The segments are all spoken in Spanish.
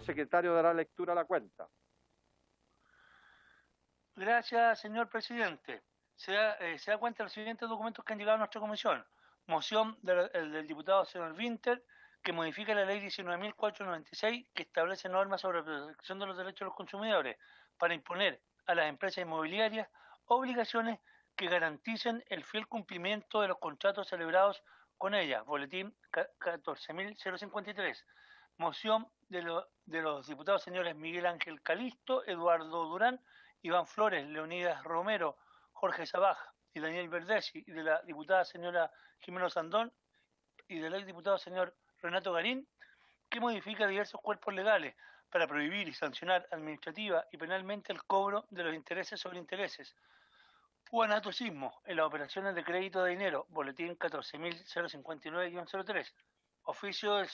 Señor secretario dará lectura a la cuenta. Gracias, señor presidente. Se da cuenta de los siguientes documentos que han llegado a nuestra comisión. Moción del diputado señor Winter, que modifica la ley 19.496, que establece normas sobre la protección de los derechos de los consumidores para imponer a las empresas inmobiliarias obligaciones que garanticen el fiel cumplimiento de los contratos celebrados con ellas. Boletín 14.053. Moción de los diputados señores Miguel Ángel Calisto, Eduardo Durán, Iván Flores, Leonidas Romero, Jorge Sabaj y Daniel Verdesi, y de la diputada señora Jimeno Sandón y del exdiputado señor Renato Garín, que modifica diversos cuerpos legales para prohibir y sancionar administrativa y penalmente el cobro de los intereses sobre intereses. Guanatosismo en las operaciones de crédito de dinero, boletín 14.059-03. Oficio de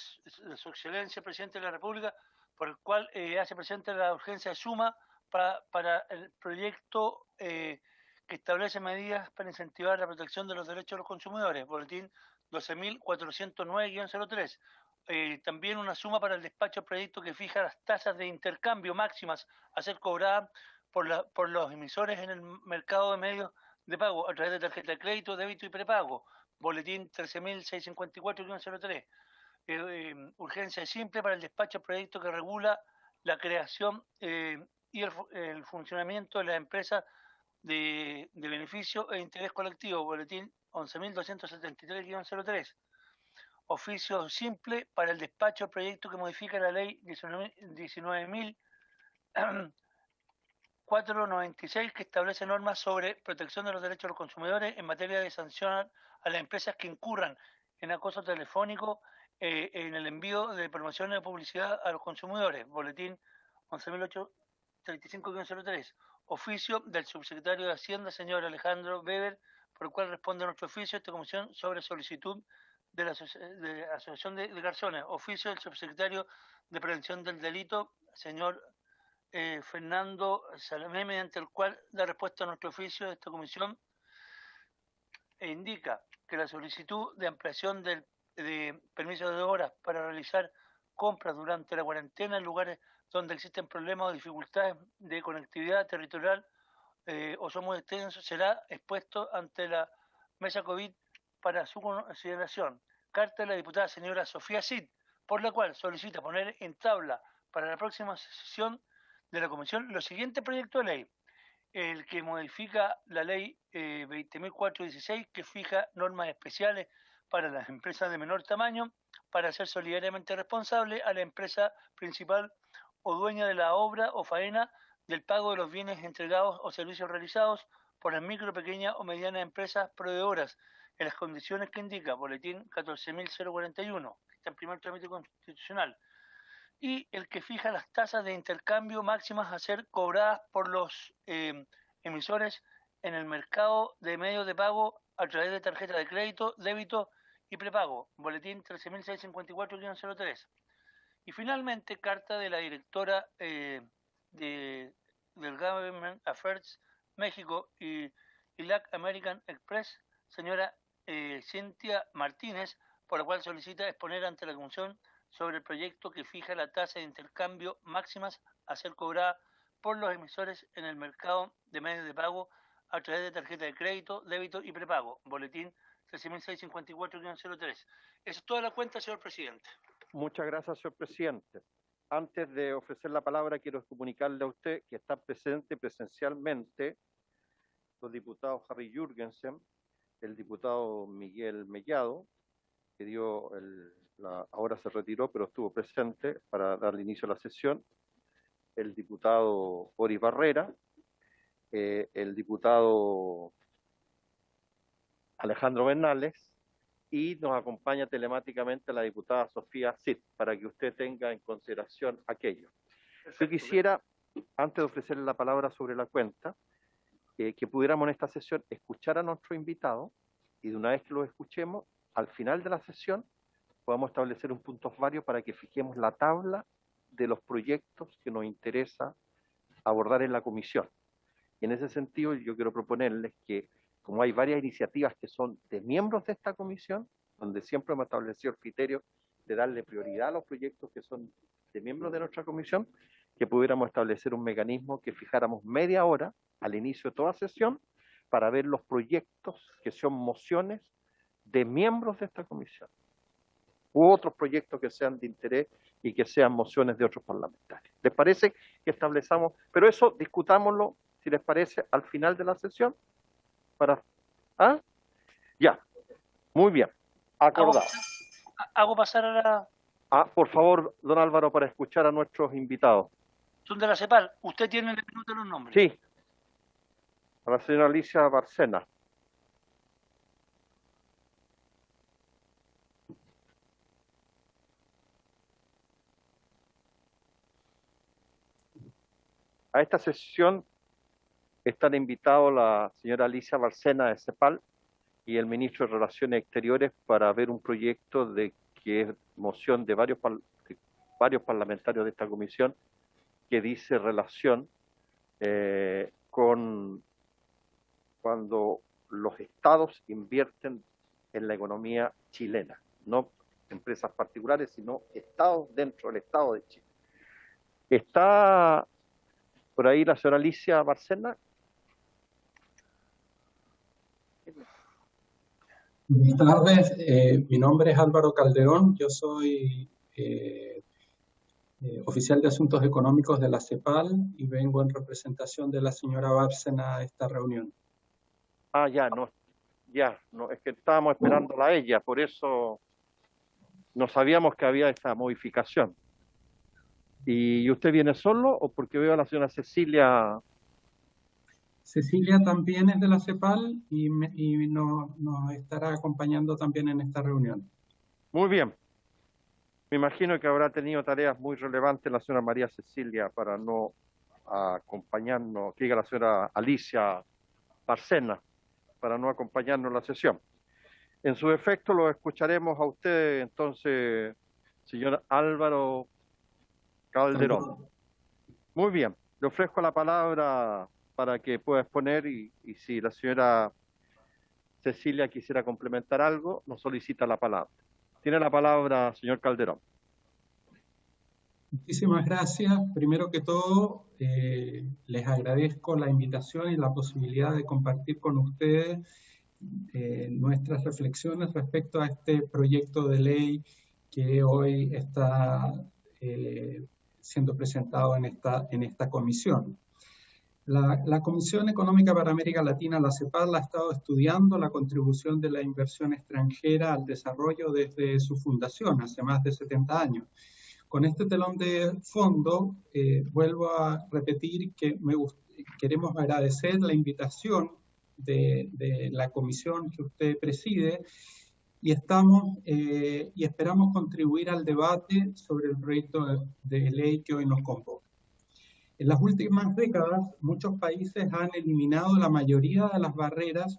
su excelencia, presidente de la República, por el cual hace presente la urgencia de suma para el proyecto que establece medidas para incentivar la protección de los derechos de los consumidores, boletín 12.409-03. También una suma para el despacho del proyecto que fija las tasas de intercambio máximas a ser cobradas por los emisores en el mercado de medios de pago a través de tarjeta de crédito, débito y prepago, boletín 13.654-03. Urgencia simple para el despacho del proyecto que regula la creación y el funcionamiento de las empresas de beneficio e interés colectivo, boletín 11.273-03. Oficio simple para el despacho del proyecto que modifica la ley 19.496, que establece normas sobre protección de los derechos de los consumidores en materia de sancionar a las empresas que incurran en acoso telefónico en el envío de promociones de publicidad a los consumidores, boletín 11.835-03. Oficio del subsecretario de Hacienda, señor Alejandro Weber, por el cual responde a nuestro oficio esta comisión sobre solicitud de la Asociación de Garzones. Oficio del subsecretario de Prevención del Delito, señor Fernando Salamé, mediante el cual da respuesta a nuestro oficio de esta comisión e indica que la solicitud de ampliación de permisos de horas para realizar compras durante la cuarentena en lugares donde existen problemas o dificultades de conectividad territorial o son muy extensos será expuesto ante la mesa COVID para su consideración. Carta de la diputada señora Sofía Cid, por la cual solicita poner en tabla para la próxima sesión de la Comisión los siguientes proyectos de ley. El que modifica la ley 20.416, que fija normas especiales para las empresas de menor tamaño, para ser solidariamente responsable a la empresa principal o dueña de la obra o faena del pago de los bienes entregados o servicios realizados por las micro, pequeñas o medianas empresas proveedoras, en las condiciones que indica Boletín 14.041, que está en primer trámite constitucional, y el que fija las tasas de intercambio máximas a ser cobradas por los emisores en el mercado de medios de pago a través de tarjeta de crédito, débito y prepago, boletín 13.654-03. Y finalmente, carta de la directora del Government Affairs México y LAC American Express, señora Cintia Martínez, por la cual solicita exponer ante la Comisión sobre el proyecto que fija la tasa de intercambio máximas a ser cobrada por los emisores en el mercado de medios de pago a través de tarjeta de crédito, débito y prepago, boletín 13.654-03. Esa es toda la cuenta, señor presidente. Muchas gracias, señor presidente. Antes de ofrecer la palabra, quiero comunicarle a usted que está presente presencialmente los diputados Harry Jürgensen, el diputado Miguel Mellado, que ahora se retiró, pero estuvo presente para darle inicio a la sesión, el diputado Boris Barrera, el diputado Alejandro Bernales, y nos acompaña telemáticamente la diputada Sofía Cid, para que usted tenga en consideración aquello. Perfecto. Yo quisiera, antes de ofrecerle la palabra sobre la cuenta, que pudiéramos en esta sesión escuchar a nuestro invitado, y de una vez que lo escuchemos, al final de la sesión, podamos establecer un punto varios para que fijemos la tabla de los proyectos que nos interesa abordar en la comisión. Y en ese sentido, yo quiero proponerles que, como hay varias iniciativas que son de miembros de esta comisión, donde siempre hemos establecido el criterio de darle prioridad a los proyectos que son de miembros de nuestra comisión, que pudiéramos establecer un mecanismo que fijáramos media hora al inicio de toda sesión para ver los proyectos que son mociones de miembros de esta comisión u otros proyectos que sean de interés y que sean mociones de otros parlamentarios. ¿Les parece que establezamos? Pero eso discutámoslo, si les parece, al final de la sesión. ¿Ah? Ya, muy bien, acordado. Hago pasar a la... Por favor, don Álvaro, para escuchar a nuestros invitados. Son de la CEPAL. ¿Usted tiene el minuto de los nombres? Sí, a la señora Alicia Bárcena. A esta sesión están invitados la señora Alicia Bárcena de CEPAL y el ministro de Relaciones Exteriores para ver un proyecto que es moción de varios parlamentarios de esta comisión que dice relación con cuando los estados invierten en la economía chilena, no empresas particulares, sino estados dentro del Estado de Chile. ¿Está por ahí la señora Alicia Bárcena? Buenas tardes, mi nombre es Álvaro Calderón, yo soy oficial de Asuntos Económicos de la CEPAL y vengo en representación de la señora Bárcena a esta reunión. No, es que estábamos esperándola a ella, por eso no sabíamos que había esta modificación. ¿Y usted viene solo o porque veo a la señora Cecilia? Cecilia también es de la CEPAL y nos estará acompañando también en esta reunión. Muy bien. Me imagino que habrá tenido tareas muy relevantes la señora María Cecilia para no acompañarnos, que diga la señora Alicia Bárcena, para no acompañarnos en la sesión. En su defecto lo escucharemos a usted entonces, señor Álvaro Calderón. Muy bien, le ofrezco la palabra para que pueda exponer y si la señora Cecilia quisiera complementar algo, nos solicita la palabra. Tiene la palabra, señor Calderón. Muchísimas gracias. Primero que todo, les agradezco la invitación y la posibilidad de compartir con ustedes nuestras reflexiones respecto a este proyecto de ley que hoy está siendo presentado en esta comisión. La Comisión Económica para América Latina, la CEPAL, ha estado estudiando la contribución de la inversión extranjera al desarrollo desde su fundación, hace más de 70 años. Con este telón de fondo, vuelvo a repetir que queremos agradecer la invitación de la comisión que usted preside y esperamos contribuir al debate sobre el proyecto de ley que hoy nos convoca. En las últimas décadas, muchos países han eliminado la mayoría de las barreras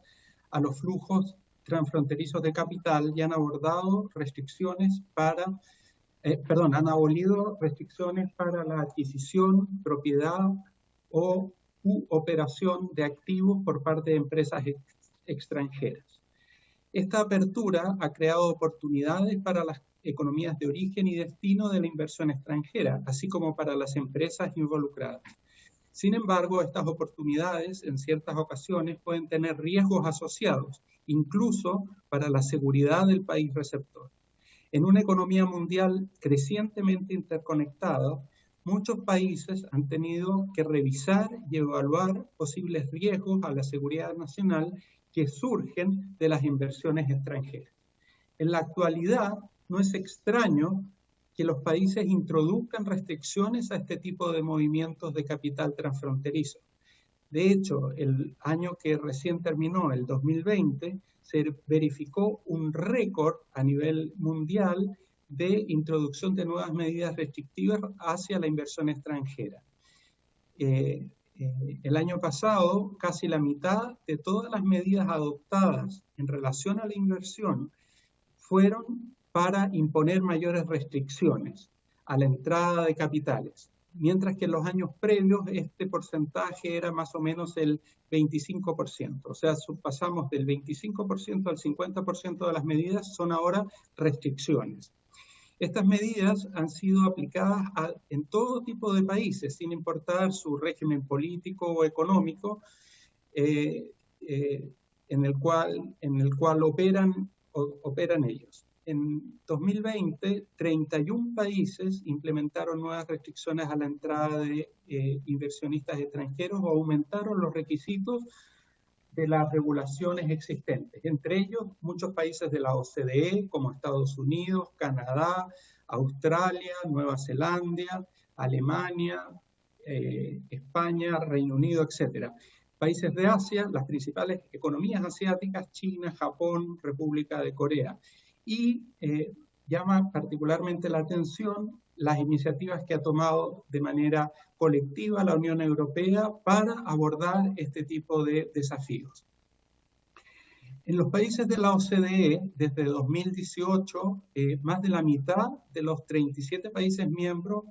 a los flujos transfronterizos de capital y han abolido restricciones para la adquisición, propiedad u operación de activos por parte de empresas extranjeras. Esta apertura ha creado oportunidades para las economías de origen y destino de la inversión extranjera, así como para las empresas involucradas. Sin embargo, estas oportunidades en ciertas ocasiones pueden tener riesgos asociados, incluso para la seguridad del país receptor. En una economía mundial crecientemente interconectada, muchos países han tenido que revisar y evaluar posibles riesgos a la seguridad nacional que surgen de las inversiones extranjeras. En la actualidad, no es extraño que los países introduzcan restricciones a este tipo de movimientos de capital transfronterizo. De hecho, el año que recién terminó, el 2020, se verificó un récord a nivel mundial de introducción de nuevas medidas restrictivas hacia la inversión extranjera. El año pasado, casi la mitad de todas las medidas adoptadas en relación a la inversión fueron para imponer mayores restricciones a la entrada de capitales, mientras que en los años previos este porcentaje era más o menos el 25%. O sea, pasamos del 25% al 50% de las medidas son ahora restricciones. Estas medidas han sido aplicadas en todo tipo de países, sin importar su régimen político o económico, en el cual operan ellos. En 2020, 31 países implementaron nuevas restricciones a la entrada de inversionistas extranjeros o aumentaron los requisitos de las regulaciones existentes. Entre ellos, muchos países de la OCDE, como Estados Unidos, Canadá, Australia, Nueva Zelanda, Alemania, España, Reino Unido, etc. Países de Asia, las principales economías asiáticas, China, Japón, República de Corea. Y llama particularmente la atención las iniciativas que ha tomado de manera colectiva la Unión Europea para abordar este tipo de desafíos. En los países de la OCDE, desde 2018, más de la mitad de los 37 países miembros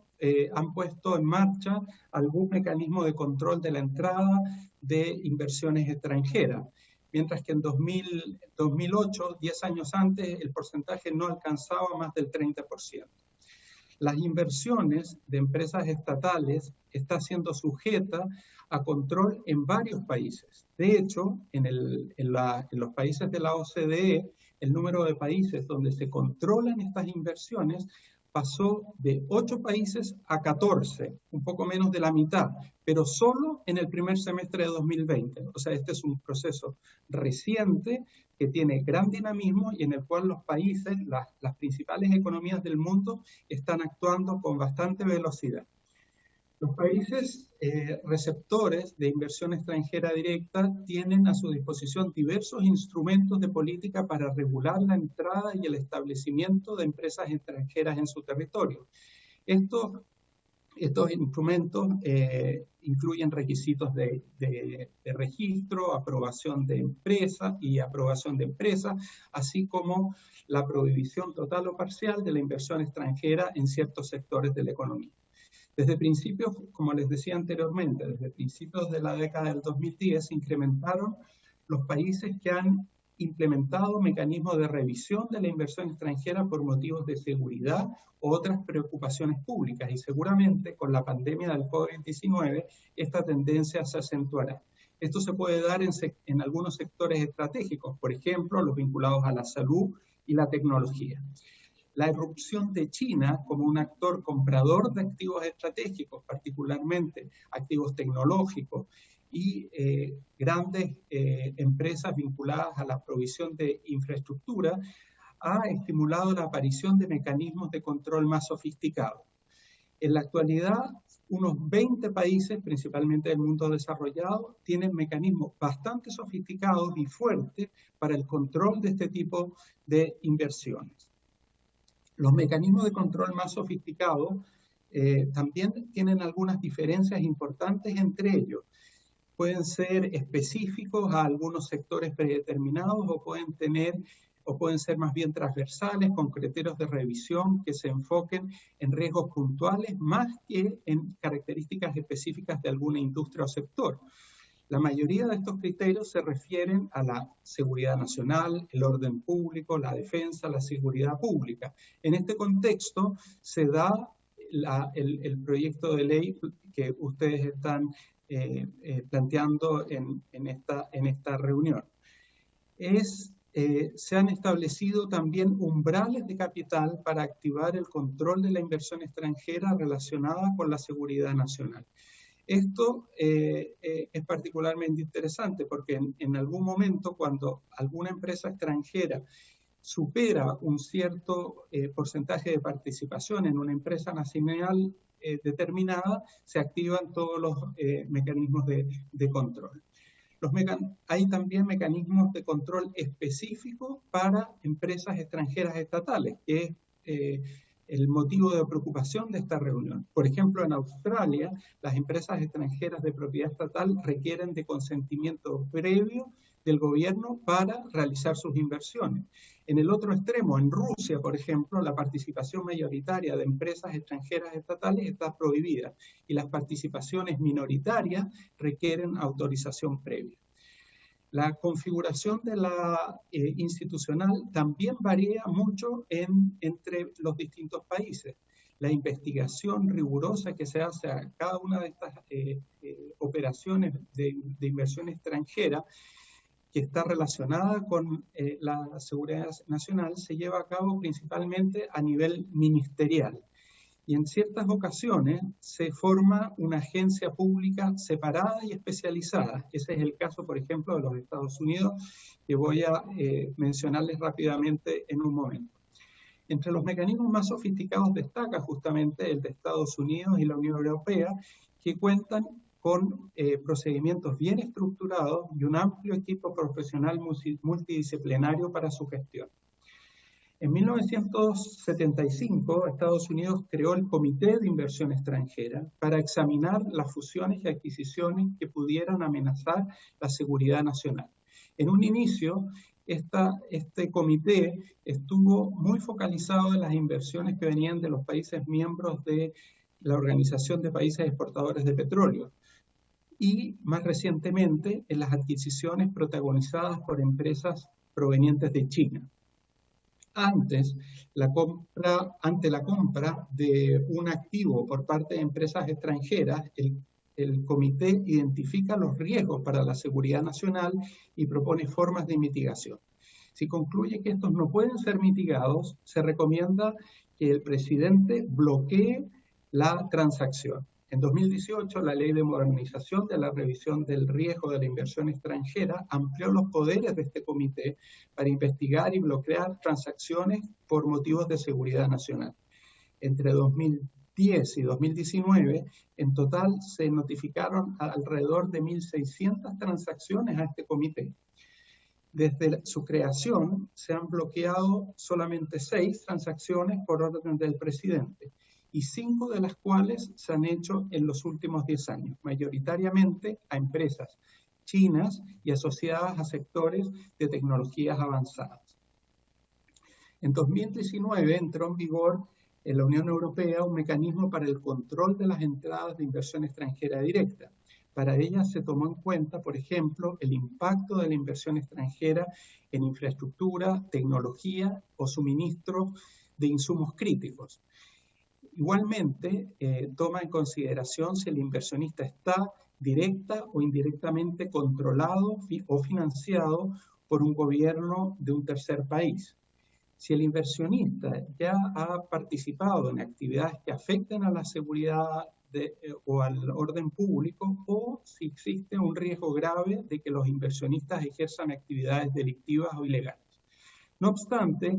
han puesto en marcha algún mecanismo de control de la entrada de inversiones extranjeras, mientras que en 2008, 10 años antes, el porcentaje no alcanzaba más del 30%. Las inversiones de empresas estatales están siendo sujetas a control en varios países. De hecho, en los países de la OCDE, el número de países donde se controlan estas inversiones pasó de 8 países a 14, un poco menos de la mitad, pero solo en el primer semestre de 2020. O sea, este es un proceso reciente que tiene gran dinamismo y en el cual los países, las principales economías del mundo, están actuando con bastante velocidad. Los países receptores de inversión extranjera directa tienen a su disposición diversos instrumentos de política para regular la entrada y el establecimiento de empresas extranjeras en su territorio. Estos instrumentos incluyen requisitos de registro, aprobación de empresas, así como la prohibición total o parcial de la inversión extranjera en ciertos sectores de la economía. Desde principios, como les decía anteriormente, desde principios de la década del 2010 se incrementaron los países que han implementado mecanismos de revisión de la inversión extranjera por motivos de seguridad o otras preocupaciones públicas, y seguramente con la pandemia del COVID-19 esta tendencia se acentuará. Esto se puede dar en algunos sectores estratégicos, por ejemplo, los vinculados a la salud y la tecnología. La irrupción de China como un actor comprador de activos estratégicos, particularmente activos tecnológicos, y grandes empresas vinculadas a la provisión de infraestructura, ha estimulado la aparición de mecanismos de control más sofisticados. En la actualidad, unos 20 países, principalmente del mundo desarrollado, tienen mecanismos bastante sofisticados y fuertes para el control de este tipo de inversiones. Los mecanismos de control más sofisticados también tienen algunas diferencias importantes entre ellos. Pueden ser específicos a algunos sectores predeterminados o pueden ser más bien transversales, con criterios de revisión que se enfoquen en riesgos puntuales más que en características específicas de alguna industria o sector. La mayoría de estos criterios se refieren a la seguridad nacional, el orden público, la defensa, la seguridad pública. En este contexto se da el proyecto de ley que ustedes están planteando en esta reunión. Se han establecido también umbrales de capital para activar el control de la inversión extranjera relacionada con la seguridad nacional. Esto es particularmente interesante porque en algún momento, cuando alguna empresa extranjera supera un cierto porcentaje de participación en una empresa nacional determinada, se activan todos los mecanismos de control. Hay también mecanismos de control específicos para empresas extranjeras estatales, que es el motivo de preocupación de esta reunión. Por ejemplo, en Australia, las empresas extranjeras de propiedad estatal requieren de consentimiento previo del gobierno para realizar sus inversiones. En el otro extremo, en Rusia, por ejemplo, la participación mayoritaria de empresas extranjeras estatales está prohibida y las participaciones minoritarias requieren autorización previa. La configuración de la institucional también varía mucho entre los distintos países. La investigación rigurosa que se hace a cada una de estas operaciones de inversión extranjera que está relacionada con la seguridad nacional se lleva a cabo principalmente a nivel ministerial. Y en ciertas ocasiones se forma una agencia pública separada y especializada. Ese es el caso, por ejemplo, de los Estados Unidos, que voy a mencionarles rápidamente en un momento. Entre los mecanismos más sofisticados destaca justamente el de Estados Unidos y la Unión Europea, que cuentan con procedimientos bien estructurados y un amplio equipo profesional multidisciplinario para su gestión. En 1975, Estados Unidos creó el Comité de Inversión Extranjera para examinar las fusiones y adquisiciones que pudieran amenazar la seguridad nacional. En un inicio, este comité estuvo muy focalizado en las inversiones que venían de los países miembros de la Organización de Países Exportadores de Petróleo y, más recientemente, en las adquisiciones protagonizadas por empresas provenientes de China. Ante la compra de un activo por parte de empresas extranjeras, el comité identifica los riesgos para la seguridad nacional y propone formas de mitigación. Si concluye que estos no pueden ser mitigados, se recomienda que el presidente bloquee la transacción. En 2018, la Ley de Modernización de la Revisión del Riesgo de la Inversión Extranjera amplió los poderes de este comité para investigar y bloquear transacciones por motivos de seguridad nacional. Entre 2010 y 2019, en total se notificaron alrededor de 1.600 transacciones a este comité. Desde su creación se han bloqueado solamente 6 transacciones por orden del presidente, y 5 de las cuales se han hecho en los últimos 10 años, mayoritariamente a empresas chinas y asociadas a sectores de tecnologías avanzadas. En 2019 entró en vigor en la Unión Europea un mecanismo para el control de las entradas de inversión extranjera directa. Para ella se tomó en cuenta, por ejemplo, el impacto de la inversión extranjera en infraestructura, tecnología o suministro de insumos críticos. Igualmente, toma en consideración si el inversionista está directa o indirectamente controlado o financiado por un gobierno de un tercer país. Si el inversionista ya ha participado en actividades que afecten a la seguridad o al orden público, o si existe un riesgo grave de que los inversionistas ejerzan actividades delictivas o ilegales. No obstante,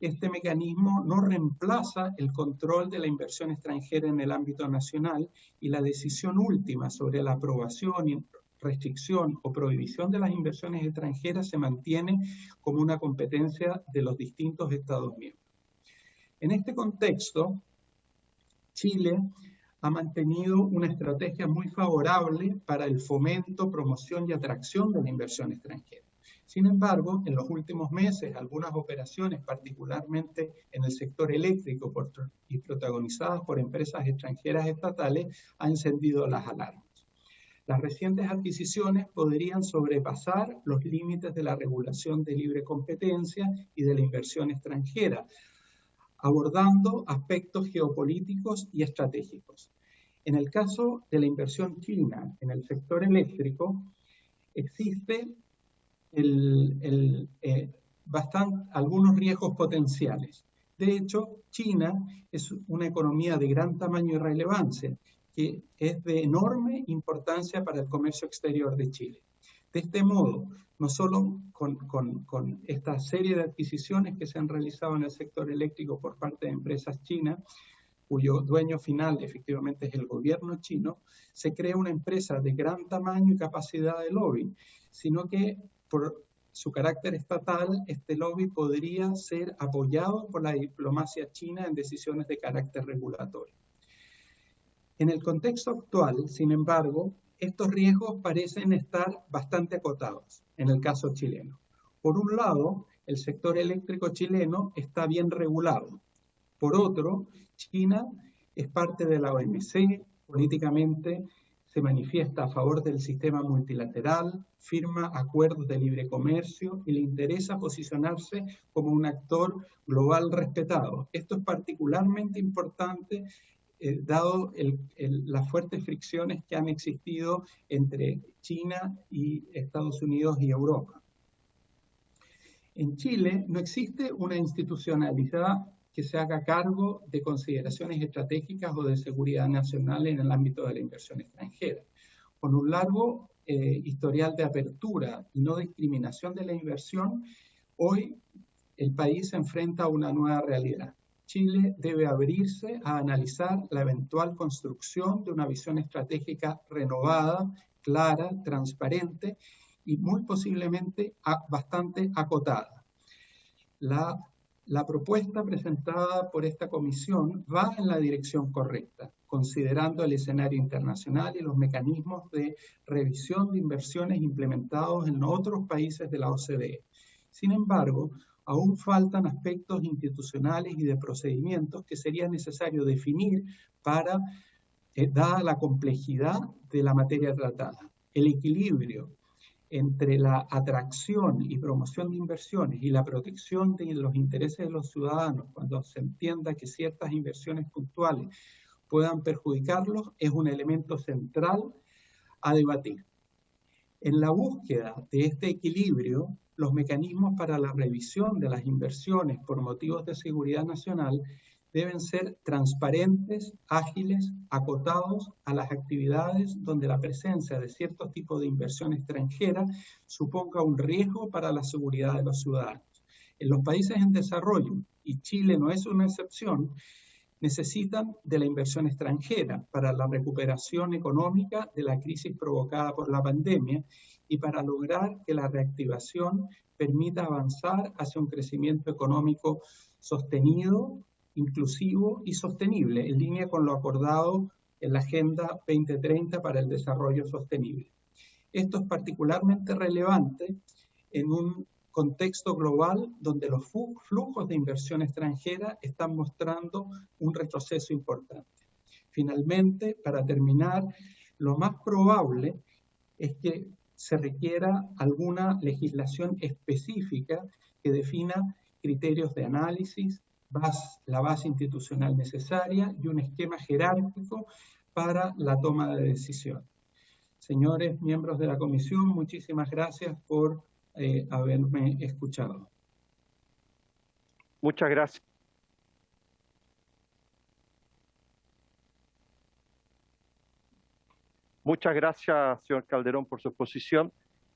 este mecanismo no reemplaza el control de la inversión extranjera en el ámbito nacional y la decisión última sobre la aprobación, restricción o prohibición de las inversiones extranjeras se mantiene como una competencia de los distintos Estados miembros. En este contexto, Chile ha mantenido una estrategia muy favorable para el fomento, promoción y atracción de la inversión extranjera. Sin embargo, en los últimos meses, algunas operaciones, particularmente en el sector eléctrico y protagonizadas por empresas extranjeras estatales, han encendido las alarmas. Las recientes adquisiciones podrían sobrepasar los límites de la regulación de libre competencia y de la inversión extranjera, abordando aspectos geopolíticos y estratégicos. En el caso de la inversión china en el sector eléctrico, existe algunos riesgos potenciales. De hecho, China es una economía de gran tamaño y relevancia, que es de enorme importancia para el comercio exterior de Chile. De este modo, no solo con esta serie de adquisiciones que se han realizado en el sector eléctrico por parte de empresas chinas, cuyo dueño final efectivamente es el gobierno chino, se crea una empresa de gran tamaño y capacidad de lobby, sino que por su carácter estatal, este lobby podría ser apoyado por la diplomacia china en decisiones de carácter regulatorio. En el contexto actual, sin embargo, estos riesgos parecen estar bastante acotados en el caso chileno. Por un lado, el sector eléctrico chileno está bien regulado. Por otro, China es parte de la OMC, políticamente se manifiesta a favor del sistema multilateral, firma acuerdos de libre comercio y le interesa posicionarse como un actor global respetado. Esto es particularmente importante dado las fuertes fricciones que han existido entre China y Estados Unidos y Europa. En Chile no existe una institucionalidad que se haga cargo de consideraciones estratégicas o de seguridad nacional en el ámbito de la inversión extranjera. Con un largo historial de apertura y no discriminación de la inversión, hoy el país se enfrenta a una nueva realidad. Chile debe abrirse a analizar la eventual construcción de una visión estratégica renovada, clara, transparente y muy posiblemente bastante acotada. La propuesta presentada por esta comisión va en la dirección correcta, considerando el escenario internacional y los mecanismos de revisión de inversiones implementados en otros países de la OCDE. Sin embargo, aún faltan aspectos institucionales y de procedimientos que sería necesario definir para, dada la complejidad de la materia tratada. El equilibrio entre la atracción y promoción de inversiones y la protección de los intereses de los ciudadanos cuando se entienda que ciertas inversiones puntuales puedan perjudicarlos es un elemento central a debatir. En la búsqueda de este equilibrio, los mecanismos para la revisión de las inversiones por motivos de seguridad nacional deben ser transparentes, ágiles, acotados a las actividades donde la presencia de ciertos tipos de inversión extranjera suponga un riesgo para la seguridad de los ciudadanos. En los países en desarrollo, y Chile no es una excepción, necesitan de la inversión extranjera para la recuperación económica de la crisis provocada por la pandemia y para lograr que la reactivación permita avanzar hacia un crecimiento económico sostenido, inclusivo y sostenible, en línea con lo acordado en la Agenda 2030 para el Desarrollo Sostenible. Esto es particularmente relevante en un contexto global donde los flujos de inversión extranjera están mostrando un retroceso importante. Finalmente, para terminar, lo más probable es que se requiera alguna legislación específica que defina criterios de análisis, la base institucional necesaria y un esquema jerárquico para la toma de decisión. Señores miembros de la comisión, muchísimas gracias por haberme escuchado. Muchas gracias. Muchas gracias, señor Calderón, por su exposición.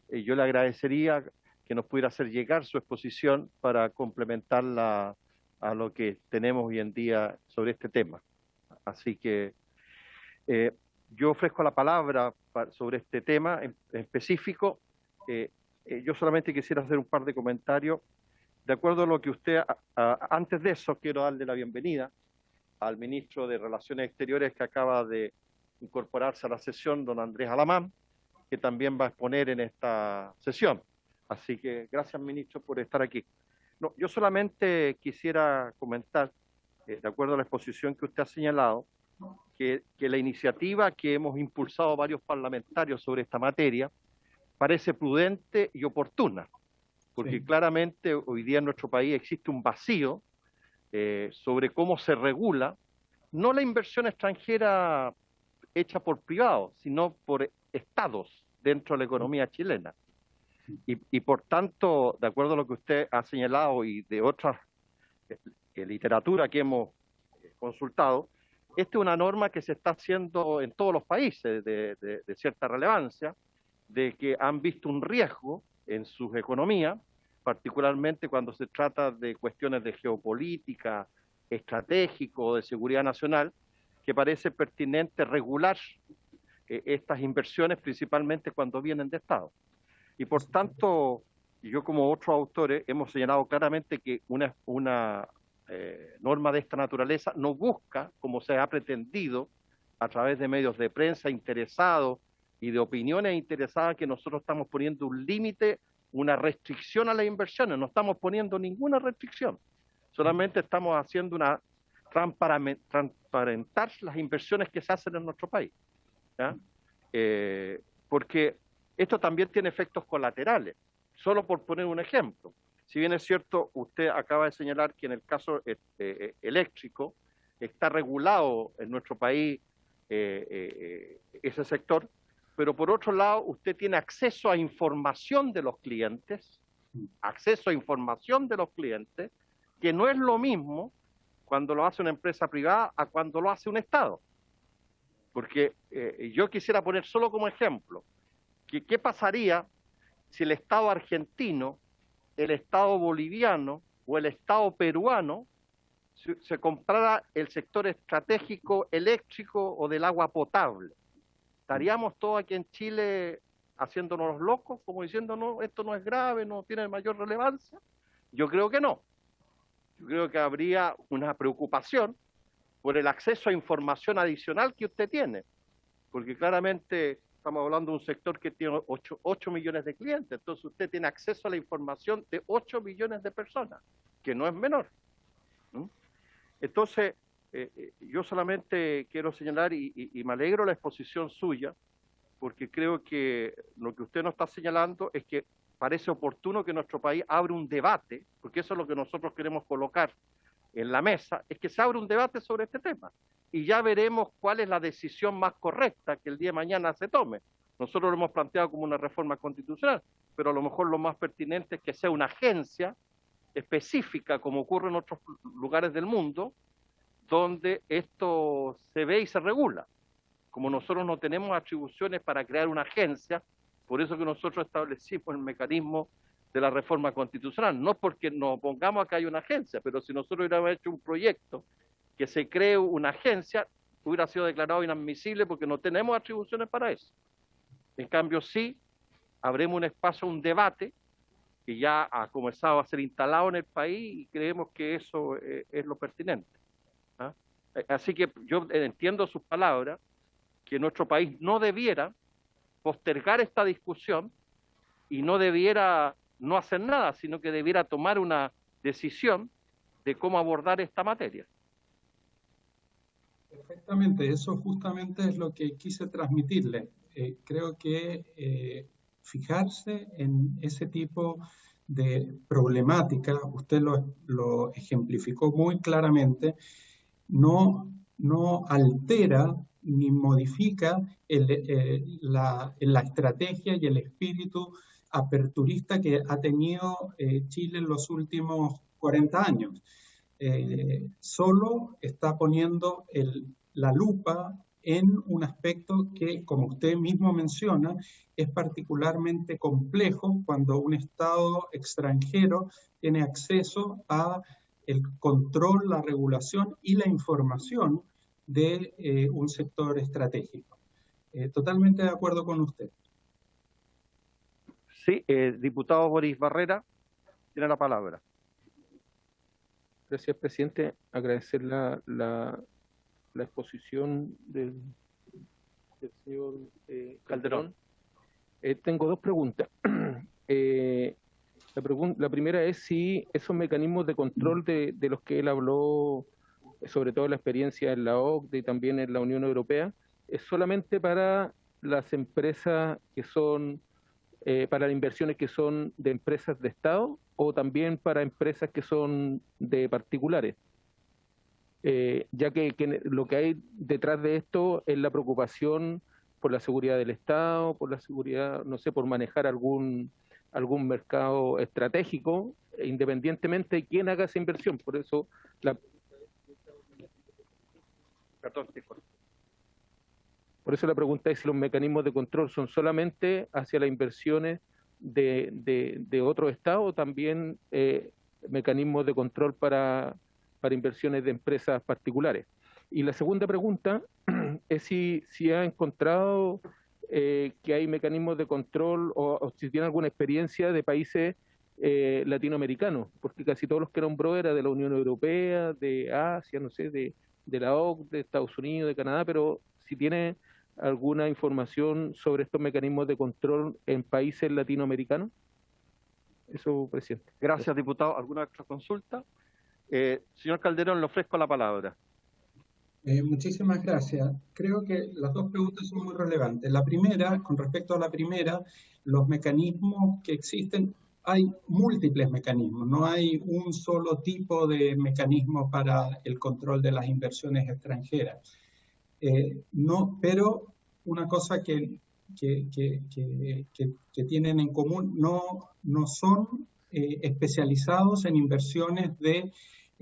Yo le agradecería que nos pudiera hacer llegar su exposición para complementarla a lo que tenemos hoy en día sobre este tema. Así que yo ofrezco la palabra sobre este tema en específico. Yo solamente quisiera hacer un par de comentarios. De acuerdo a lo que usted, antes de eso quiero darle la bienvenida al ministro de Relaciones Exteriores que acaba de incorporarse a la sesión, don Andrés Alamán, que también va a exponer en esta sesión. Así que gracias, ministro, por estar aquí. No, yo solamente quisiera comentar, de acuerdo a la exposición que usted ha señalado, que la iniciativa que hemos impulsado varios parlamentarios sobre esta materia parece prudente y oportuna, porque sí, claramente hoy día en nuestro país existe un vacío sobre cómo se regula, no la inversión extranjera hecha por privados, sino por estados dentro de la economía chilena. Y por tanto, de acuerdo a lo que usted ha señalado y de otras literatura que hemos consultado, esta es una norma que se está haciendo en todos los países de cierta relevancia, de que han visto un riesgo en sus economías, particularmente cuando se trata de cuestiones de geopolítica, estratégico, de seguridad nacional, que parece pertinente regular estas inversiones, principalmente cuando vienen de Estado. Y por tanto, yo como otros autores hemos señalado claramente que una norma de esta naturaleza no busca, como se ha pretendido a través de medios de prensa interesados y de opiniones interesadas, que nosotros estamos poniendo un límite, una restricción a las inversiones. No estamos poniendo ninguna restricción, solamente estamos haciendo una transparentar las inversiones que se hacen en nuestro país, ¿ya? porque esto también tiene efectos colaterales. Solo por poner un ejemplo, si bien es cierto, usted acaba de señalar que en el caso eléctrico está regulado en nuestro país ese sector, pero por otro lado usted tiene acceso a información de los clientes, que no es lo mismo cuando lo hace una empresa privada a cuando lo hace un Estado. Porque yo quisiera poner solo como ejemplo, que qué pasaría si el Estado argentino, el Estado boliviano o el Estado peruano se comprara el sector estratégico eléctrico o del agua potable. ¿Estaríamos todos aquí en Chile haciéndonos los locos, como diciendo, no, esto no es grave, no tiene mayor relevancia? Yo creo que no. Yo creo que habría una preocupación por el acceso a información adicional que usted tiene, porque claramente estamos hablando de un sector que tiene 8 millones de clientes, entonces usted tiene acceso a la información de 8 millones de personas, que no es menor. ¿Mm? Entonces, yo solamente quiero señalar, y me alegro la exposición suya, porque creo que lo que usted nos está señalando es que parece oportuno que nuestro país abra un debate, porque eso es lo que nosotros queremos colocar en la mesa, es que se abra un debate sobre este tema. Y ya veremos cuál es la decisión más correcta que el día de mañana se tome. Nosotros lo hemos planteado como una reforma constitucional, pero a lo mejor lo más pertinente es que sea una agencia específica, como ocurre en otros lugares del mundo, donde esto se ve y se regula. Como nosotros no tenemos atribuciones para crear una agencia, por eso que nosotros establecimos el mecanismo de la reforma constitucional, no porque nos opongamos a que haya una agencia, pero si nosotros hubiéramos hecho un proyecto que se cree una agencia, hubiera sido declarado inadmisible porque no tenemos atribuciones para eso. En cambio, sí, habremos un espacio, un debate, que ya ha comenzado a ser instalado en el país y creemos que eso es lo pertinente. ¿Ah? Así que yo entiendo sus palabras, que nuestro país no debiera postergar esta discusión y no debiera no hacer nada, sino que debiera tomar una decisión de cómo abordar esta materia. Perfectamente, eso justamente es lo que quise transmitirle. Creo que fijarse en ese tipo de problemática, usted lo ejemplificó muy claramente, no altera ni modifica la estrategia y el espíritu aperturista que ha tenido Chile en los últimos 40 años. Solo está poniendo la lupa en un aspecto que, como usted mismo menciona, es particularmente complejo cuando un Estado extranjero tiene acceso a el control, la regulación y la información de un sector estratégico. Totalmente de acuerdo con usted. Sí, diputado Boris Barrera, tiene la palabra. Gracias, presidente. Agradecer la exposición del señor Calderón. Tengo dos preguntas. La primera es si esos mecanismos de control de los que él habló, sobre todo la experiencia en la OCDE y también en la Unión Europea, es solamente para las empresas que son, para las inversiones que son de empresas de Estado o también para empresas que son de particulares. Ya que lo que hay detrás de esto es la preocupación por la seguridad del Estado, por la seguridad, no sé, por manejar algún mercado estratégico, independientemente de quién haga esa inversión. Por eso la pregunta es si los mecanismos de control son solamente hacia las inversiones de otro Estado o también mecanismos de control para inversiones de empresas particulares. Y la segunda pregunta es si ha encontrado que hay mecanismos de control o si tiene alguna experiencia de países latinoamericanos, porque casi todos los que nombró era de la Unión Europea, de Asia, no sé, de la OCDE, de Estados Unidos, de Canadá, pero si tiene alguna información sobre estos mecanismos de control en países latinoamericanos. Eso, presidente. Gracias, diputado. ¿Alguna otra consulta? Señor Calderón, le ofrezco la palabra. Muchísimas gracias. Creo que las dos preguntas son muy relevantes. La primera, con respecto a la primera, los mecanismos que existen, hay múltiples mecanismos, no hay un solo tipo de mecanismo para el control de las inversiones extranjeras. No, pero una cosa que tienen en común, no son especializados en inversiones de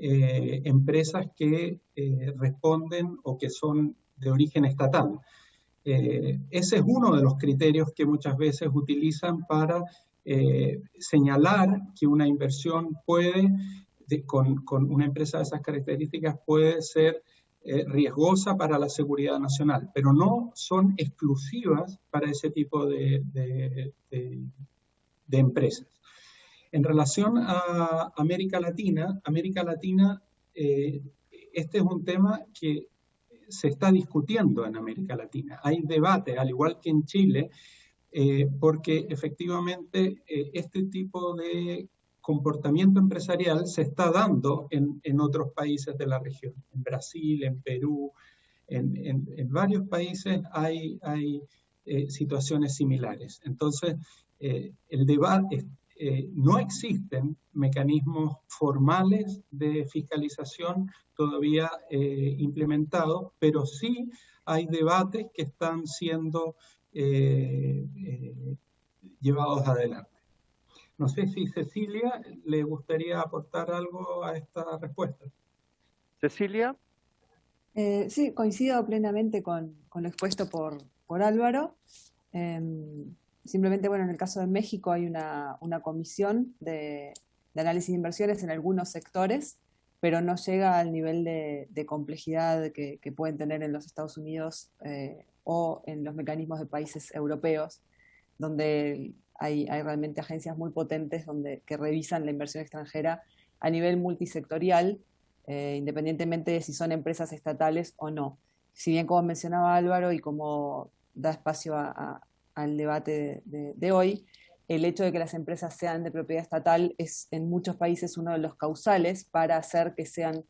empresas que responden o que son de origen estatal. Ese es uno de los criterios que muchas veces utilizan para señalar que una inversión con una empresa de esas características puede ser riesgosa para la seguridad nacional, pero no son exclusivas para ese tipo de empresas. En relación a América Latina, este es un tema que se está discutiendo en América Latina. Hay debate, al igual que en Chile, porque efectivamente este tipo de comportamiento empresarial se está dando en otros países de la región. En Brasil, en Perú, en varios países hay situaciones similares. Entonces, el debate... no existen mecanismos formales de fiscalización todavía implementados, pero sí hay debates que están siendo llevados adelante. No sé si Cecilia le gustaría aportar algo a esta respuesta. Cecilia. Sí, coincido plenamente con lo expuesto por Álvaro. Simplemente, bueno, en el caso de México hay una comisión de análisis de inversiones en algunos sectores, pero no llega al nivel de complejidad que pueden tener en los Estados Unidos o en los mecanismos de países europeos, donde hay realmente agencias muy potentes que revisan la inversión extranjera a nivel multisectorial, independientemente de si son empresas estatales o no. Si bien, como mencionaba Álvaro y como da espacio al debate de hoy, el hecho de que las empresas sean de propiedad estatal es en muchos países uno de los causales para hacer que sean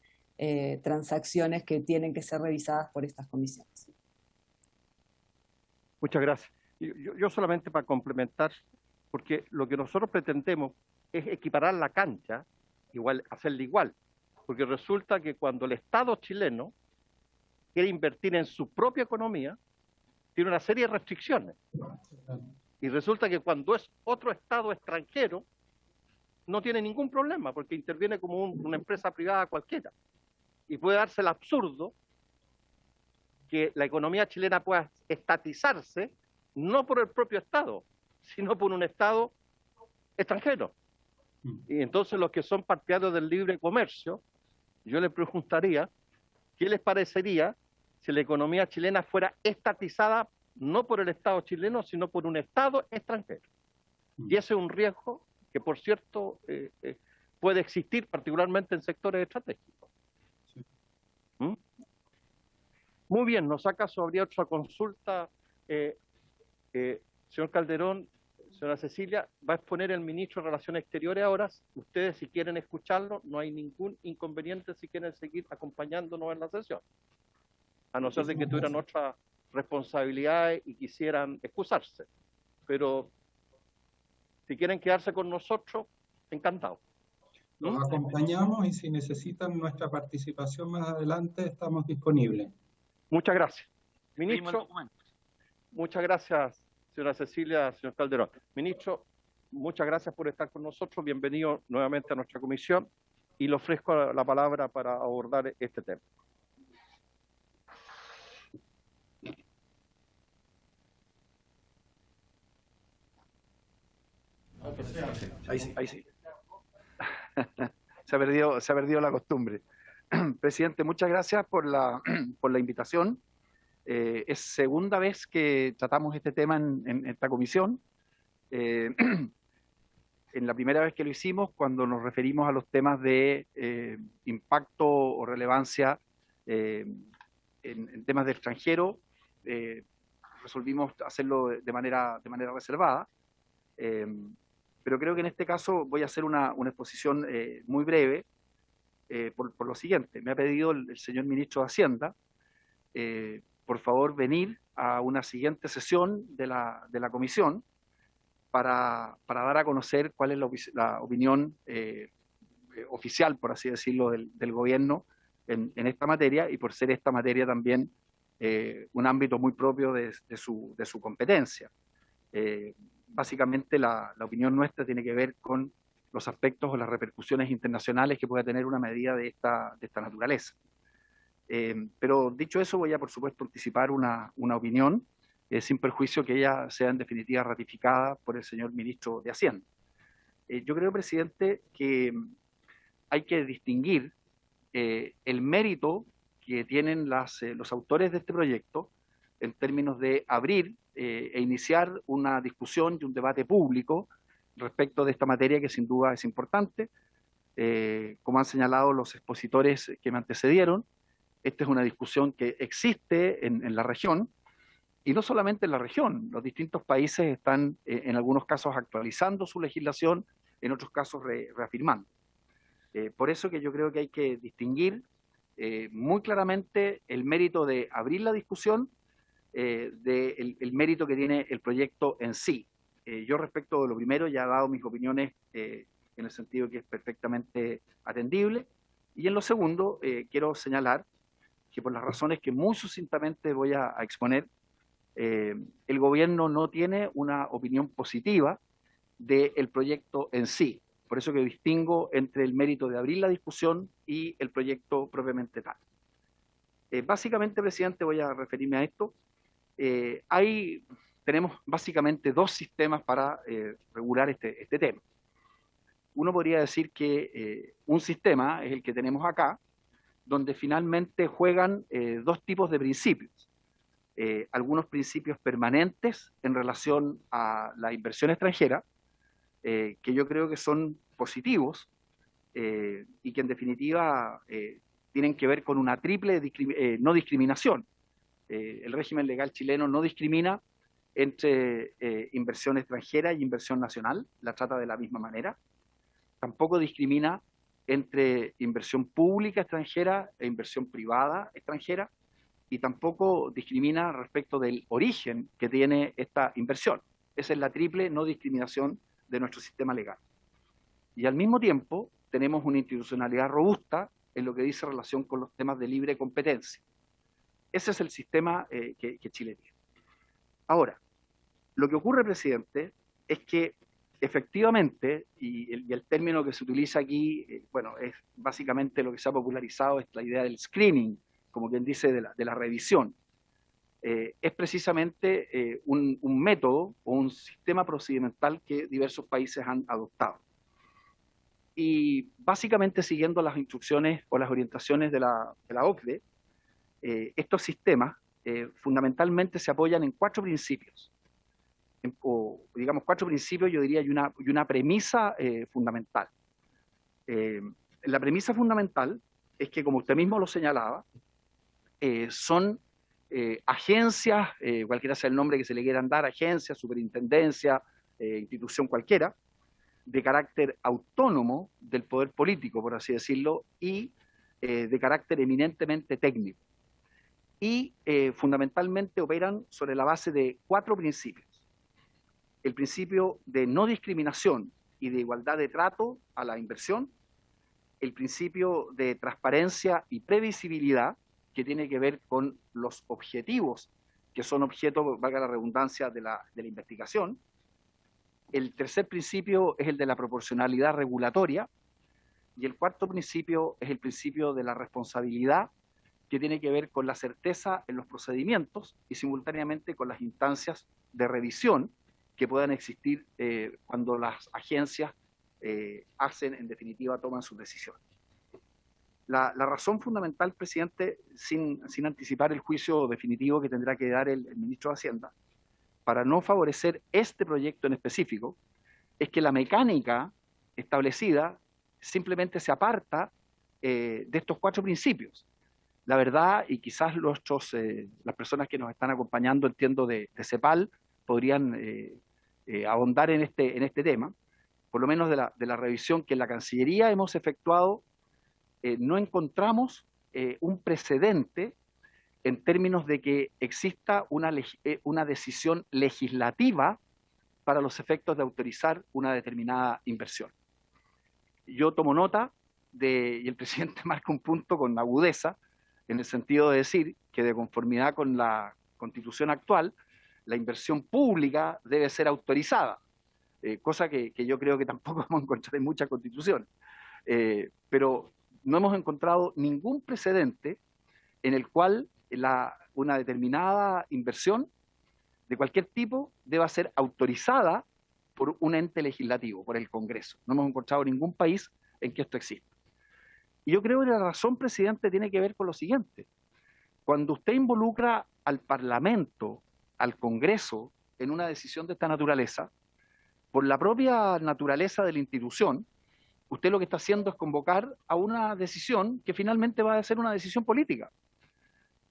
transacciones que tienen que ser revisadas por estas comisiones. Muchas gracias. Yo solamente para complementar, porque lo que nosotros pretendemos es equiparar la cancha, igual, hacerla igual, porque resulta que cuando el Estado chileno quiere invertir en su propia economía, tiene una serie de restricciones. Y resulta que cuando es otro Estado extranjero, no tiene ningún problema, porque interviene como una empresa privada cualquiera. Y puede darse el absurdo que la economía chilena pueda estatizarse, no por el propio Estado, sino por un Estado extranjero. Y entonces los que son partidarios del libre comercio, yo les preguntaría, ¿qué les parecería si la economía chilena fuera estatizada no por el Estado chileno, sino por un Estado extranjero? Y ese es un riesgo que, por cierto, puede existir particularmente en sectores estratégicos. ¿Mm? Muy bien, ¿nos acaso habría otra consulta? Señor Calderón, señora Cecilia, va a exponer el ministro de Relaciones Exteriores ahora. Ustedes, si quieren escucharlo, no hay ningún inconveniente si quieren seguir acompañándonos en la sesión, a no ser de que tuvieran otras responsabilidades y quisieran excusarse. Pero si quieren quedarse con nosotros, encantado. Los acompañamos y si necesitan nuestra participación más adelante, estamos disponibles. Muchas gracias. Ministro, muchas gracias, señora Cecilia, señor Calderón. Ministro, muchas gracias por estar con nosotros. Bienvenido nuevamente a nuestra comisión y le ofrezco la palabra para abordar este tema. Ahí sí. Se ha perdido la costumbre. Presidente, muchas gracias por la invitación. Es segunda vez que tratamos este tema en esta comisión. En la primera vez que lo hicimos, cuando nos referimos a los temas de impacto o relevancia en temas de extranjero, resolvimos hacerlo de manera reservada. Pero creo que en este caso voy a hacer una exposición muy breve por lo siguiente. Me ha pedido el señor ministro de Hacienda por favor venir a una siguiente sesión de la comisión para dar a conocer cuál es la opinión oficial, por así decirlo, del gobierno en esta materia, y por ser esta materia también un ámbito muy propio de su competencia. Básicamente la opinión nuestra tiene que ver con los aspectos o las repercusiones internacionales que pueda tener una medida de esta naturaleza. Pero dicho eso, voy a por supuesto anticipar una opinión sin perjuicio que ella sea en definitiva ratificada por el señor ministro de Hacienda. Yo creo, presidente, que hay que distinguir el mérito que tienen los autores de este proyecto en términos de abrir e iniciar una discusión y un debate público respecto de esta materia que sin duda es importante. Como han señalado los expositores que me antecedieron, esta es una discusión que existe en la región, y no solamente en la región. Los distintos países están en algunos casos actualizando su legislación, en otros casos reafirmando. Por eso que yo creo que hay que distinguir muy claramente el mérito de abrir la discusión del mérito que tiene el proyecto en sí. Yo respecto de lo primero ya he dado mis opiniones en el sentido que es perfectamente atendible, y en lo segundo quiero señalar que por las razones que muy sucintamente voy a exponer, el gobierno no tiene una opinión positiva del proyecto en sí. Por eso que distingo entre el mérito de abrir la discusión y el proyecto propiamente tal. Básicamente, presidente, voy a referirme a esto. Tenemos básicamente dos sistemas para regular este tema. Uno podría decir que un sistema es el que tenemos acá, donde finalmente juegan dos tipos de principios. Algunos principios permanentes en relación a la inversión extranjera, que yo creo que son positivos y que en definitiva tienen que ver con una triple no discriminación. El régimen legal chileno no discrimina entre inversión extranjera y inversión nacional, la trata de la misma manera. Tampoco discrimina entre inversión pública extranjera e inversión privada extranjera, y tampoco discrimina respecto del origen que tiene esta inversión. Esa es la triple no discriminación de nuestro sistema legal. Y al mismo tiempo tenemos una institucionalidad robusta en lo que dice relación con los temas de libre competencia. Ese es el sistema que Chile tiene. Ahora, lo que ocurre, presidente, es que efectivamente, y el término que se utiliza aquí, bueno, es básicamente lo que se ha popularizado, es la idea del screening, como quien dice, de la revisión. Es precisamente un método o un sistema procedimental que diversos países han adoptado. Y básicamente siguiendo las instrucciones o las orientaciones de la OCDE, estos sistemas fundamentalmente se apoyan en cuatro principios. O digamos cuatro principios, yo diría, y una premisa fundamental. La premisa fundamental es que, como usted mismo lo señalaba, son agencias, cualquiera sea el nombre que se le quieran dar, agencias, superintendencia, institución cualquiera, de carácter autónomo del poder político, por así decirlo, y de carácter eminentemente técnico. Y fundamentalmente operan sobre la base de cuatro principios. El principio de no discriminación y de igualdad de trato a la inversión, el principio de transparencia y previsibilidad, que tiene que ver con los objetivos que son objeto, valga la redundancia, de la investigación. El tercer principio es el de la proporcionalidad regulatoria, y el cuarto principio es el principio de la responsabilidad, que tiene que ver con la certeza en los procedimientos y simultáneamente con las instancias de revisión que puedan existir cuando las agencias en definitiva, toman sus decisiones. La razón fundamental, presidente, sin anticipar el juicio definitivo que tendrá que dar el ministro de Hacienda, para no favorecer este proyecto en específico, es que la mecánica establecida simplemente se aparta de estos cuatro principios. La verdad, y quizás las personas que nos están acompañando, entiendo, de CEPAL, podrían ahondar en este tema, por lo menos de la revisión que en la Cancillería hemos efectuado, no encontramos un precedente en términos de que exista una decisión legislativa para los efectos de autorizar una determinada inversión. Yo tomo nota y el presidente marca un punto con agudeza, en el sentido de decir que de conformidad con la Constitución actual, la inversión pública debe ser autorizada, cosa que yo creo que tampoco vamos a encontrar en muchas constituciones. Pero no hemos encontrado ningún precedente en el cual una determinada inversión de cualquier tipo deba ser autorizada por un ente legislativo, por el Congreso. No hemos encontrado ningún país en que esto exista. Y yo creo que la razón, presidente, tiene que ver con lo siguiente. Cuando usted involucra al Parlamento, al Congreso, en una decisión de esta naturaleza, por la propia naturaleza de la institución, usted lo que está haciendo es convocar a una decisión que finalmente va a ser una decisión política.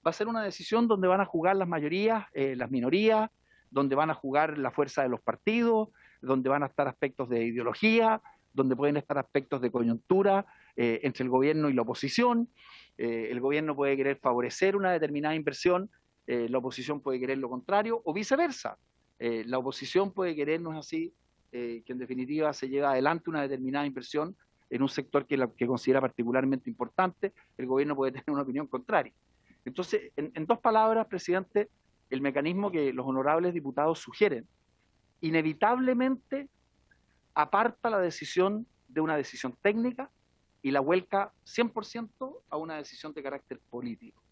Va a ser una decisión donde van a jugar las mayorías, las minorías, donde van a jugar la fuerza de los partidos, donde van a estar aspectos de ideología, donde pueden estar aspectos de coyuntura entre el gobierno y la oposición. El gobierno puede querer favorecer una determinada inversión, la oposición puede querer lo contrario, o viceversa. La oposición puede querer, no es así, que en definitiva se lleve adelante una determinada inversión en un sector que considera particularmente importante, el gobierno puede tener una opinión contraria. Entonces, en dos palabras, presidente, el mecanismo que los honorables diputados sugieren inevitablemente aparta la decisión de una decisión técnica y la vuelca 100% a una decisión de carácter político.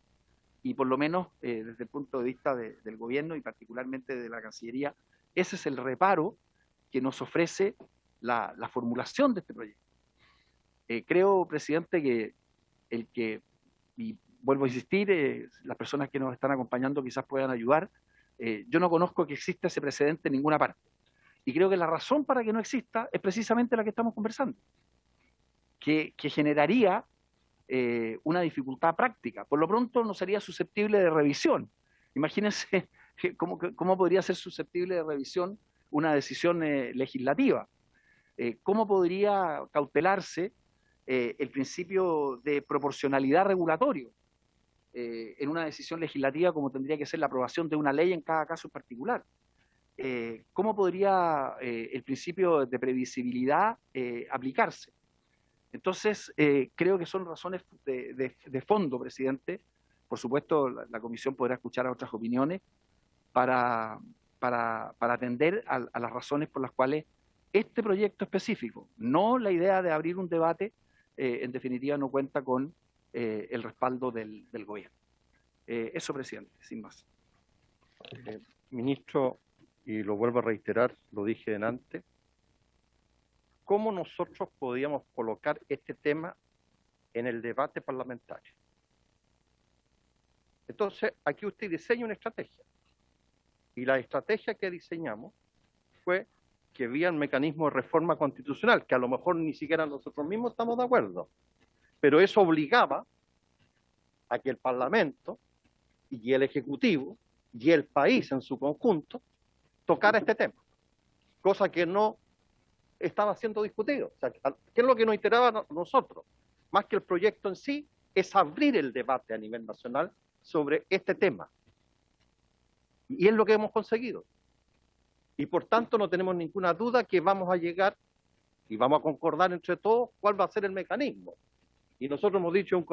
Y por lo menos desde el punto de vista del gobierno y particularmente de la Cancillería, ese es el reparo que nos ofrece la formulación de este proyecto. Creo, presidente, que y vuelvo a insistir, las personas que nos están acompañando quizás puedan ayudar, yo no conozco que exista ese precedente en ninguna parte. Y creo que la razón para que no exista es precisamente la que estamos conversando, que generaría una dificultad práctica. Por lo pronto no sería susceptible de revisión. Imagínense cómo podría ser susceptible de revisión una decisión legislativa. ¿Cómo podría cautelarse el principio de proporcionalidad regulatorio en una decisión legislativa como tendría que ser la aprobación de una ley en cada caso en particular? ¿Cómo podría el principio de previsibilidad aplicarse? Entonces, creo que son razones de fondo, presidente. Por supuesto, la comisión podrá escuchar a otras opiniones para atender a las razones por las cuales este proyecto específico, no la idea de abrir un debate, en definitiva no cuenta con el respaldo del gobierno. Eso, presidente, sin más. Ministro, y lo vuelvo a reiterar, lo dije antes, ¿cómo nosotros podíamos colocar este tema en el debate parlamentario? Entonces, aquí usted diseña una estrategia. Y la estrategia que diseñamos fue que había un mecanismo de reforma constitucional, que a lo mejor ni siquiera nosotros mismos estamos de acuerdo. Pero eso obligaba a que el Parlamento y el Ejecutivo y el país en su conjunto tocara este tema, cosa que no estaba siendo discutido. O sea, ¿qué es lo que nos interesaba a nosotros? Más que el proyecto en sí, es abrir el debate a nivel nacional sobre este tema. Y es lo que hemos conseguido. Y por tanto no tenemos ninguna duda que vamos a llegar y vamos a concordar entre todos cuál va a ser el mecanismo. Y nosotros hemos dicho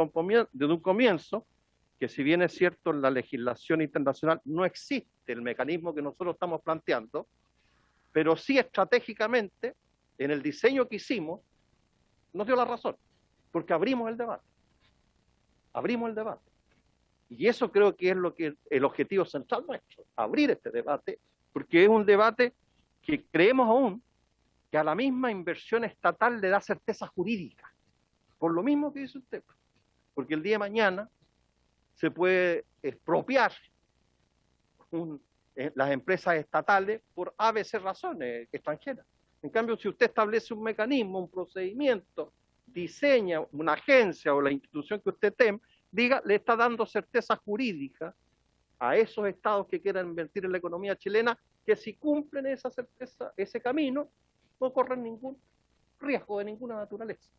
desde un comienzo que si bien es cierto en la legislación internacional no existe el mecanismo que nosotros estamos planteando, pero sí estratégicamente en el diseño que hicimos nos dio la razón, porque abrimos el debate. Abrimos el debate. Y eso creo que es el objetivo central nuestro, abrir este debate, porque es un debate que creemos aún que a la misma inversión estatal le da certeza jurídica, por lo mismo que dice usted, porque el día de mañana se puede expropiar las empresas estatales por ABC razones extranjeras. En cambio, si usted establece un mecanismo, un procedimiento, diseña una agencia o la institución que usted diga, le está dando certeza jurídica a esos estados que quieran invertir en la economía chilena, que si cumplen esa certeza, ese camino, no corren ningún riesgo de ninguna naturaleza.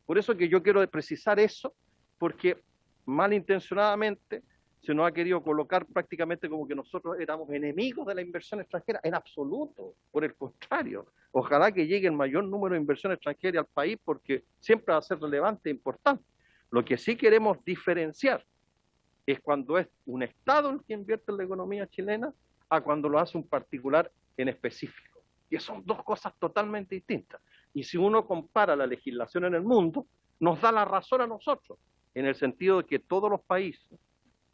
Por eso que yo quiero precisar eso, porque malintencionadamente se nos ha querido colocar prácticamente como que nosotros éramos enemigos de la inversión extranjera. En absoluto, por el contrario. Ojalá que llegue el mayor número de inversión extranjera al país porque siempre va a ser relevante e importante. Lo que sí queremos diferenciar es cuando es un Estado el que invierte en la economía chilena a cuando lo hace un particular en específico. Y son dos cosas totalmente distintas. Y si uno compara la legislación en el mundo, nos da la razón a nosotros, en el sentido de que todos los países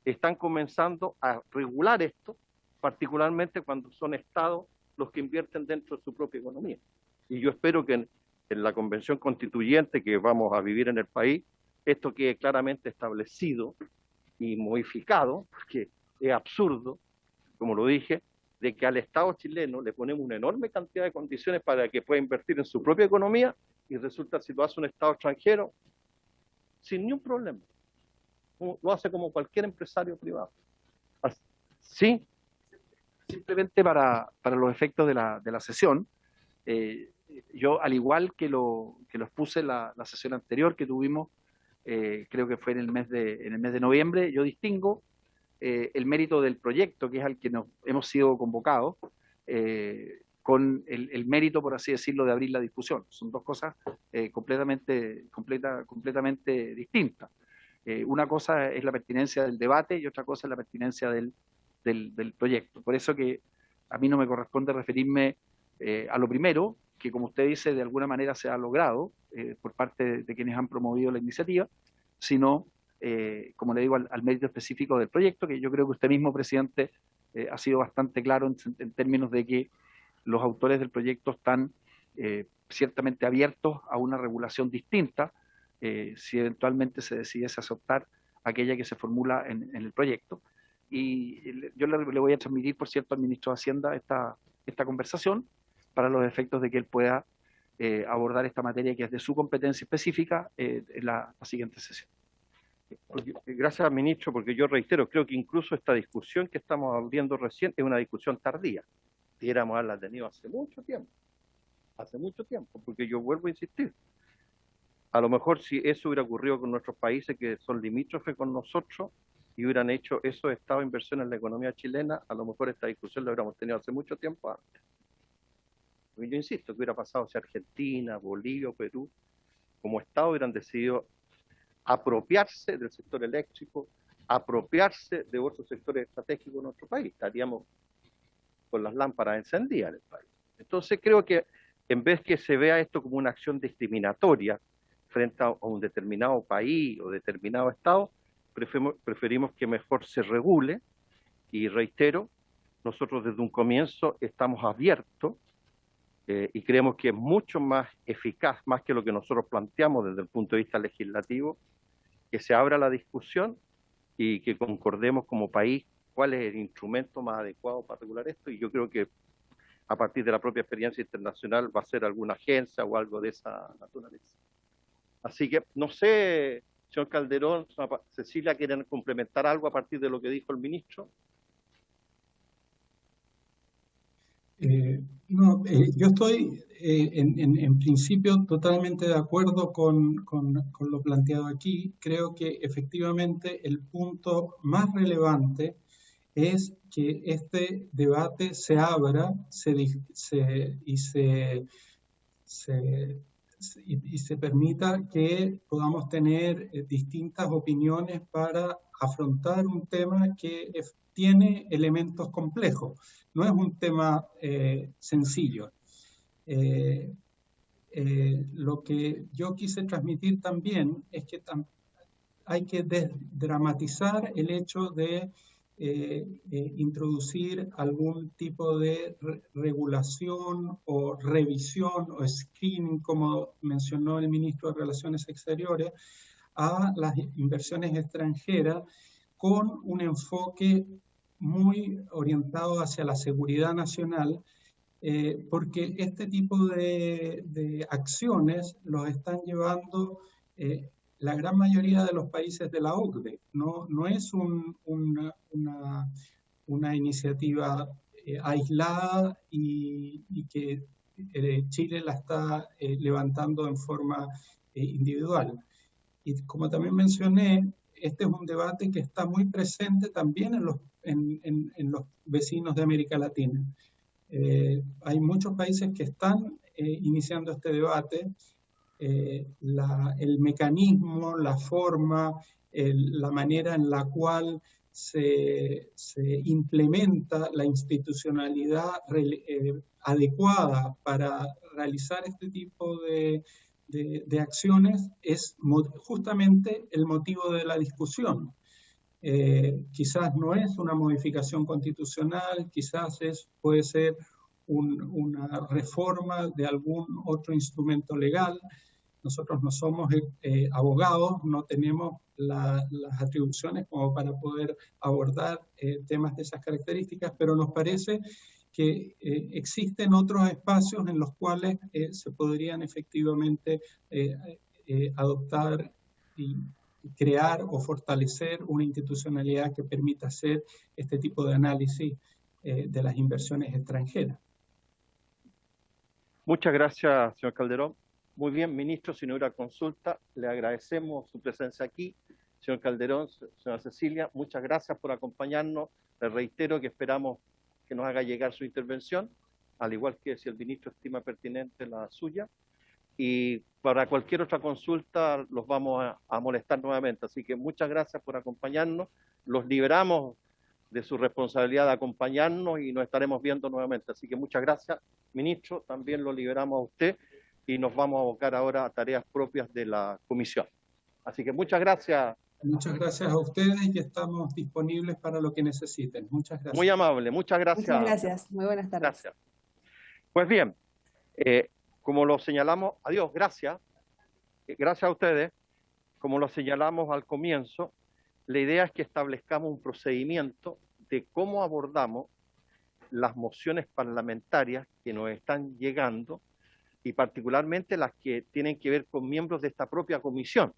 están comenzando a regular esto, particularmente cuando son estados los que invierten dentro de su propia economía. Y yo espero que en la convención constituyente que vamos a vivir en el país, esto quede claramente establecido y modificado, porque es absurdo, como lo dije, de que al Estado chileno le ponemos una enorme cantidad de condiciones para que pueda invertir en su propia economía y resulta si lo hace un Estado extranjero sin ningún problema. Lo hace como cualquier empresario privado. ¿Sí? Simplemente para los efectos de la sesión, yo, al igual que lo expuse en la sesión anterior que tuvimos, creo que fue en el mes de noviembre, yo distingo el mérito del proyecto, que es al que nos hemos sido convocados, con el mérito, por así decirlo, de abrir la discusión. Son dos cosas completamente distintas. Una cosa es la pertinencia del debate y otra cosa es la pertinencia del proyecto. Por eso que a mí no me corresponde referirme a lo primero, que como usted dice, de alguna manera se ha logrado por parte de quienes han promovido la iniciativa, sino, como le digo, al mérito específico del proyecto, que yo creo que usted mismo, presidente, ha sido bastante claro en términos de que los autores del proyecto están ciertamente abiertos a una regulación distinta, si eventualmente se decidiese aceptar aquella que se formula en el proyecto. Y yo le voy a transmitir, por cierto, al ministro de Hacienda esta conversación para los efectos de que él pueda abordar esta materia que es de su competencia específica en la siguiente sesión. Gracias, ministro, porque yo reitero, creo que incluso esta discusión que estamos abriendo recién es una discusión tardía. Debiéramos haberla tenido hace mucho tiempo, porque yo vuelvo a insistir. A lo mejor si eso hubiera ocurrido con nuestros países que son limítrofes con nosotros y hubieran hecho esos estados de inversión en la economía chilena, a lo mejor esta discusión la hubiéramos tenido hace mucho tiempo antes. Porque yo insisto, que hubiera pasado si Argentina, Bolivia o Perú, como Estado hubieran decidido apropiarse del sector eléctrico, apropiarse de otros sectores estratégicos de nuestro país. Estaríamos con las lámparas encendidas en el país. Entonces creo que en vez que se vea esto como una acción discriminatoria frente a un determinado país o determinado Estado, preferimos que mejor se regule, y reitero, nosotros desde un comienzo estamos abiertos y creemos que es mucho más eficaz, más que lo que nosotros planteamos desde el punto de vista legislativo, que se abra la discusión y que concordemos como país cuál es el instrumento más adecuado para regular esto, y yo creo que a partir de la propia experiencia internacional va a ser alguna agencia o algo de esa naturaleza. Así que, no sé, señor Calderón, Cecilia, ¿quieren complementar algo a partir de lo que dijo el ministro? Yo estoy en principio totalmente de acuerdo con lo planteado aquí. Creo que efectivamente el punto más relevante es que este debate se abra y se permita que podamos tener distintas opiniones para afrontar un tema que tiene elementos complejos. No es un tema sencillo. Lo que yo quise transmitir también es que hay que desdramatizar el hecho de introducir algún tipo de regulación o revisión o screening, como mencionó el ministro de Relaciones Exteriores, a las inversiones extranjeras con un enfoque muy orientado hacia la seguridad nacional, porque este tipo de acciones los están llevando la gran mayoría de los países de la OCDE. No es una iniciativa aislada y que Chile la está levantando en forma individual. Y como también mencioné, este es un debate que está muy presente también en los vecinos de América Latina. Hay muchos países que están iniciando este debate. El mecanismo, la forma, la manera en la cual se implementa la institucionalidad adecuada para realizar este tipo de acciones es justamente el motivo de la discusión. Quizás no es una modificación constitucional, quizás puede ser una reforma de algún otro instrumento legal. Nosotros no somos abogados, no tenemos las atribuciones como para poder abordar temas de esas características, pero nos parece que existen otros espacios en los cuales se podrían efectivamente adoptar y crear o fortalecer una institucionalidad que permita hacer este tipo de análisis de las inversiones extranjeras. Muchas gracias, señor Calderón. Muy bien, ministro, si no hubiera consulta, le agradecemos su presencia aquí. Señor Calderón, señora Cecilia, muchas gracias por acompañarnos. Le reitero que esperamos que nos haga llegar su intervención, al igual que si el ministro estima pertinente la suya. Y para cualquier otra consulta los vamos a molestar nuevamente. Así que muchas gracias por acompañarnos. Los liberamos de su responsabilidad de acompañarnos y nos estaremos viendo nuevamente. Así que muchas gracias, ministro. También lo liberamos a usted y nos vamos a abocar ahora a tareas propias de la comisión. Así que muchas gracias. Muchas gracias a ustedes y estamos disponibles para lo que necesiten. Muchas gracias. Muy amable, muchas gracias. Muchas gracias, muy buenas tardes. Gracias. Pues bien, como lo señalamos, adiós, gracias. Gracias a ustedes. Como lo señalamos al comienzo, la idea es que establezcamos un procedimiento de cómo abordamos las mociones parlamentarias que nos están llegando y particularmente las que tienen que ver con miembros de esta propia comisión,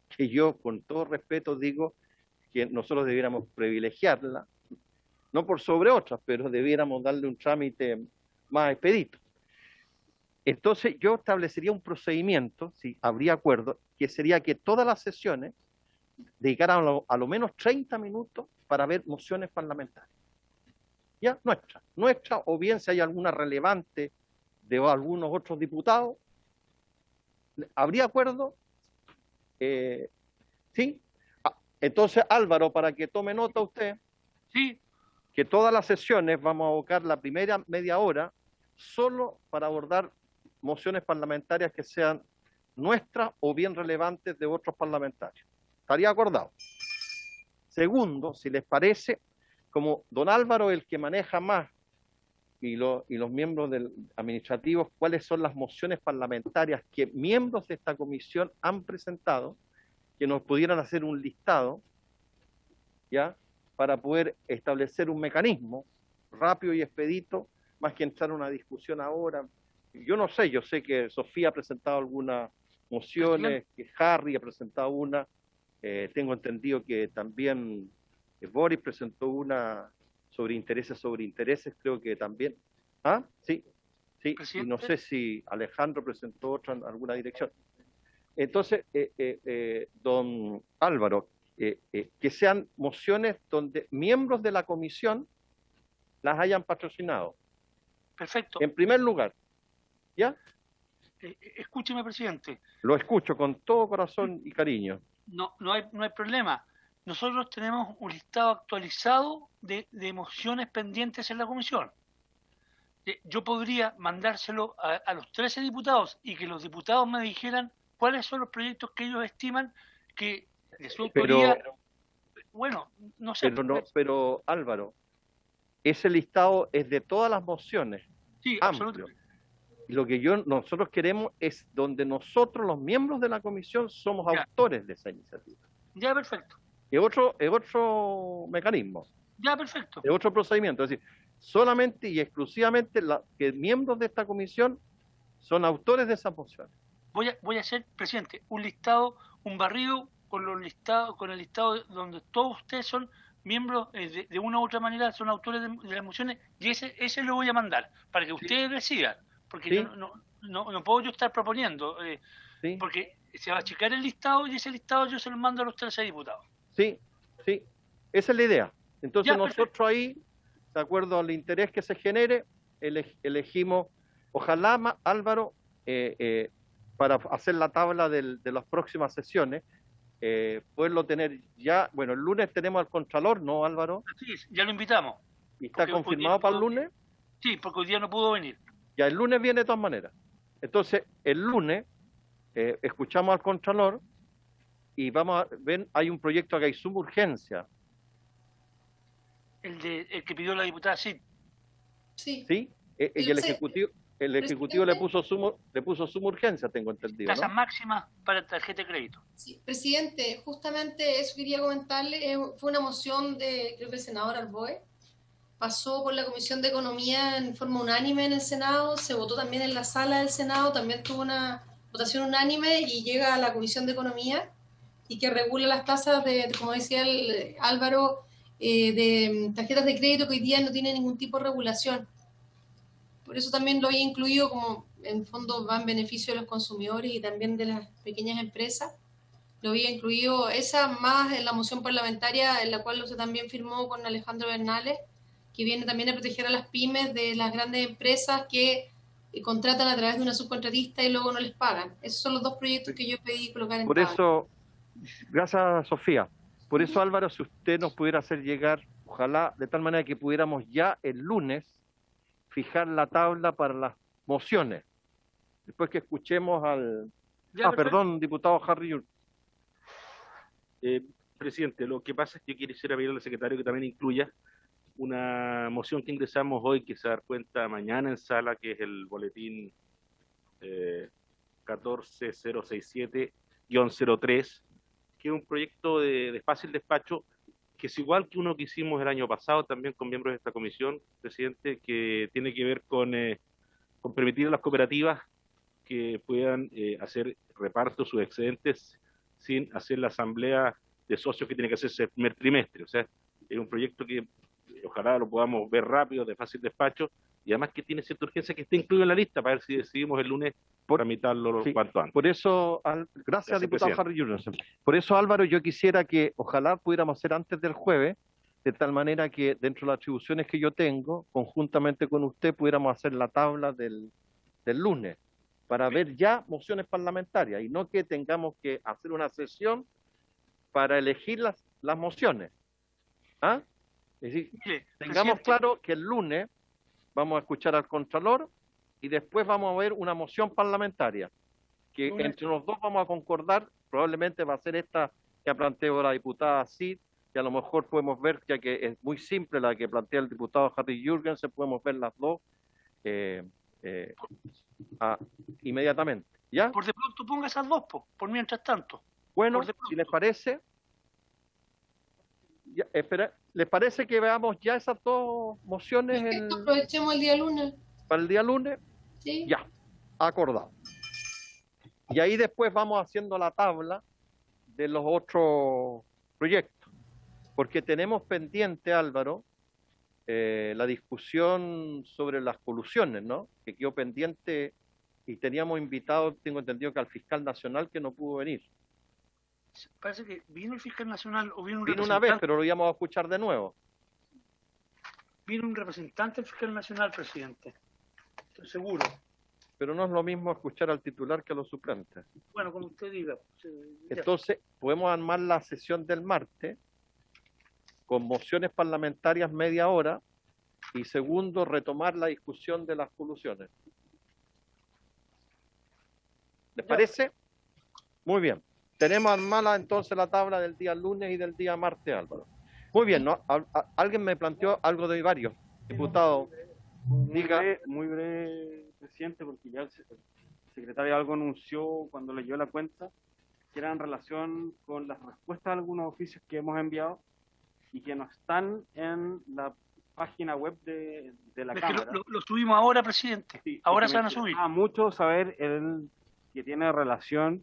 que yo con todo respeto digo que nosotros debiéramos privilegiarla, no por sobre otras, pero debiéramos darle un trámite más expedito. Entonces yo establecería un procedimiento, si habría acuerdo, que sería que todas las sesiones dedicaran a lo menos 30 minutos para ver mociones parlamentarias. Ya, nuestra, o bien si hay alguna relevante de algunos otros diputados, ¿habría acuerdo? ¿Sí? Entonces, Álvaro, para que tome nota usted, Sí, que todas las sesiones vamos a abocar la primera media hora solo para abordar mociones parlamentarias que sean nuestras o bien relevantes de otros parlamentarios. ¿Estaría acordado? Segundo, si les parece, como don Álvaro es el que maneja más y los miembros administrativos, cuáles son las mociones parlamentarias que miembros de esta comisión han presentado, que nos pudieran hacer un listado, ¿ya?, para poder establecer un mecanismo rápido y expedito, más que entrar en una discusión ahora. Yo no sé, yo sé que Sofía ha presentado algunas mociones, que Harry ha presentado una, tengo entendido que también Boris presentó una sobre intereses, creo que también. ¿Ah? Sí, sí, y no sé si Alejandro presentó otra en alguna dirección. Entonces, don Álvaro, que sean mociones donde miembros de la comisión las hayan patrocinado. perfecto. En primer lugar, ¿ya? Escúcheme, presidente. Lo escucho con todo corazón y cariño. No hay problema. Nosotros tenemos un listado actualizado de mociones pendientes en la comisión. Yo podría mandárselo a los 13 diputados y que los diputados me dijeran cuáles son los proyectos que ellos estiman que de su autoría... Bueno, no sé. Pero Álvaro, ese listado es de todas las mociones. Sí, amplio. absolutamente. Y lo que nosotros queremos es donde nosotros, los miembros de la comisión, somos autores de esa iniciativa. Ya, perfecto. Es otro mecanismo. Ya, perfecto. Es otro procedimiento. Es decir, solamente y exclusivamente que miembros de esta comisión son autores de esas mociones. Voy a hacer, presidente, un listado, un barrido con el listado donde todos ustedes son miembros de una u otra manera, son autores de las mociones, y ese lo voy a mandar para que ustedes decidan, porque ¿Sí? yo no puedo yo estar proponiendo, ¿Sí? porque se va a checar el listado y ese listado yo se lo mando a los 13 diputados. Sí, sí, esa es la idea. Entonces Ya, nosotros perfecto. ahí, de acuerdo al interés que se genere, elegimos, ojalá, Álvaro, para hacer la tabla de las próximas sesiones, poderlo tener ya, bueno, el lunes tenemos al Contralor, ¿no, Álvaro? Así es, ya lo invitamos. ¿Y está Porque hoy día confirmado no para el pudo- lunes? Sí, porque hoy día no pudo venir. Ya el lunes viene de todas maneras. Entonces, el lunes escuchamos al Contralor y vamos a ver, hay un proyecto que hay suma urgencia, El que pidió la diputada Cid. Sí. ¿sí? Y el Ejecutivo le puso suma urgencia, tengo entendido, Tasas ¿no? máximas para tarjeta de crédito. Sí, presidente, justamente eso quería comentarle. Fue una moción de, creo que el senador Arboe. Pasó por la Comisión de Economía en forma unánime en el Senado, se votó también en la sala del Senado, también tuvo una votación unánime y llega a la Comisión de Economía y que regula las tasas de, como decía el Álvaro, de tarjetas de crédito que hoy día no tienen ningún tipo de regulación. Por eso también lo había incluido como en fondo va en beneficio de los consumidores y también de las pequeñas empresas. Lo había incluido esa más en la moción parlamentaria en la cual usted también firmó con Alejandro Bernales, que viene también a proteger a las pymes de las grandes empresas que contratan a través de una subcontratista y luego no les pagan. Esos son los dos proyectos que yo pedí colocar en Por tabla. eso, gracias Sofía, por eso Álvaro, si usted nos pudiera hacer llegar, ojalá de tal manera que pudiéramos ya el lunes fijar la tabla para las mociones, después que escuchemos al... Ya, perfecto. perdón, diputado Harry Jur. Presidente, lo que pasa es que yo quisiera pedirle al secretario que también incluya una moción que ingresamos hoy, que se va a dar cuenta mañana en sala, que es el boletín 14067-03, que es un proyecto de fácil despacho, que es igual que uno que hicimos el año pasado también con miembros de esta comisión, presidente, que tiene que ver con permitir a las cooperativas que puedan hacer reparto sus excedentes sin hacer la asamblea de socios que tiene que hacerse el primer trimestre. O sea, es un proyecto que ojalá lo podamos ver rápido, de fácil despacho, y además que tiene cierta urgencia que esté incluido en la lista para ver si decidimos el lunes tramitarlo Sí, cuanto antes. por eso, gracias Gracias, diputado presidente. Harry Jurgensen. Por eso, Álvaro, yo quisiera que ojalá pudiéramos hacer antes del jueves, de tal manera que dentro de las atribuciones que yo tengo, conjuntamente con usted, pudiéramos hacer la tabla del lunes, para ver ya mociones parlamentarias, y no que tengamos que hacer una sesión para elegir las mociones. ¿Ah? Es decir, Mire, tengamos presidente, claro que el lunes vamos a escuchar al Contralor y después vamos a ver una moción parlamentaria, que Lunes. entre los dos vamos a concordar, probablemente va a ser esta que ha planteado la diputada Cid, que a lo mejor podemos ver, ya que es muy simple la que plantea el diputado Harry Jurgensen, podemos ver las dos inmediatamente. ¿Ya? por de pronto ponga esas dos, por mientras tanto. Bueno, por de pronto. si les parece, ya, espera, ¿les parece que veamos ya esas dos mociones Perfecto, aprovechemos el día lunes. para el día lunes? ¿Sí? Ya, acordado. Y ahí después vamos haciendo la tabla de los otros proyectos, porque tenemos pendiente, Álvaro, la discusión sobre las colusiones, ¿no? Que quedó pendiente y teníamos invitado, tengo entendido que al fiscal nacional que no pudo venir. Parece que vino el fiscal nacional o vino un Vino una representante. vez, pero lo íbamos a escuchar de nuevo. Vino un representante del fiscal nacional, presidente. Estoy seguro. Pero no es lo mismo escuchar al titular que a los suplentes. Bueno, como usted diga. Ya. Entonces, podemos armar la sesión del martes con mociones parlamentarias media hora y segundo, retomar la discusión de las colusiones. ¿Les parece? Muy bien. Tenemos armada entonces la tabla del día lunes y del día martes, Álvaro. Muy bien, ¿no? Alguien me planteó algo de varios. Diputado, diga. Muy breve, presidente, porque ya el secretario algo anunció cuando leyó la cuenta, que era en relación con las respuestas a algunos oficios que hemos enviado y que no están en la página web de la Es que Cámara. lo subimos ahora, presidente. Sí, Ahora porque se van me a subir. interesaba mucho saber el que tiene relación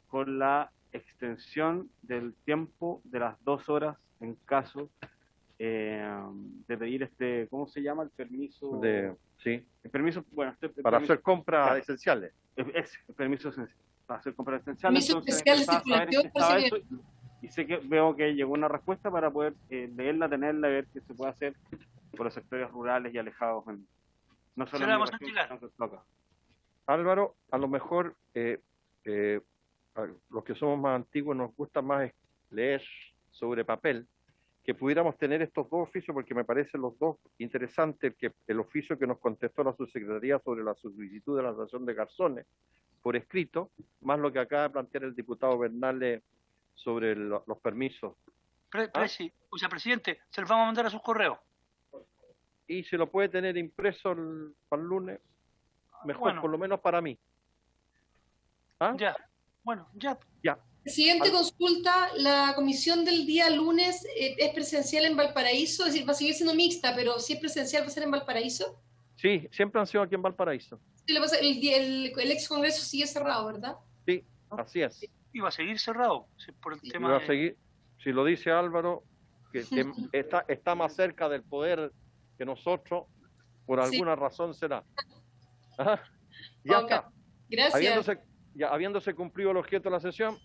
con la extensión del tiempo de las 2 horas en caso de pedir ¿cómo se llama? El permiso Sí, el permiso, bueno, para permiso, hacer compras claro, esenciales. es el permiso esencial, para hacer compras esenciales. Permiso Entonces, especial empezaba a saber circulación, que estaba parece eso Y veo que llegó una respuesta para poder leerla, tenerla, ver qué se puede hacer por los sectores rurales y alejados, no solo en mi región, sino que toca. Álvaro, a lo mejor a los que somos más antiguos nos gusta más leer sobre papel, que pudiéramos tener estos dos oficios, porque me parecen los dos interesantes, que el oficio que nos contestó la subsecretaría sobre la solicitud de la Asociación de Garzones por escrito, más lo que acaba de plantear el diputado Bernales sobre los permisos. Presidente, se los vamos a mandar a sus correos. Y si lo puede tener impreso para el lunes, mejor, bueno, por lo menos para mí. ¿Ah? Ya, bueno, ya. Presidente, consulta, la comisión del día lunes es presencial en Valparaíso, es decir, va a seguir siendo mixta, pero si es presencial va a ser en Valparaíso. Sí, siempre han sido aquí en Valparaíso. Sí, el ex congreso sigue cerrado, ¿verdad? Sí, así es. Y va a seguir cerrado, por el tema va a seguir, si lo dice Álvaro, que está más cerca del poder que nosotros, por alguna razón será. Ajá. Ya okay. Está. Gracias. Habiéndose cumplido el objeto de la sesión.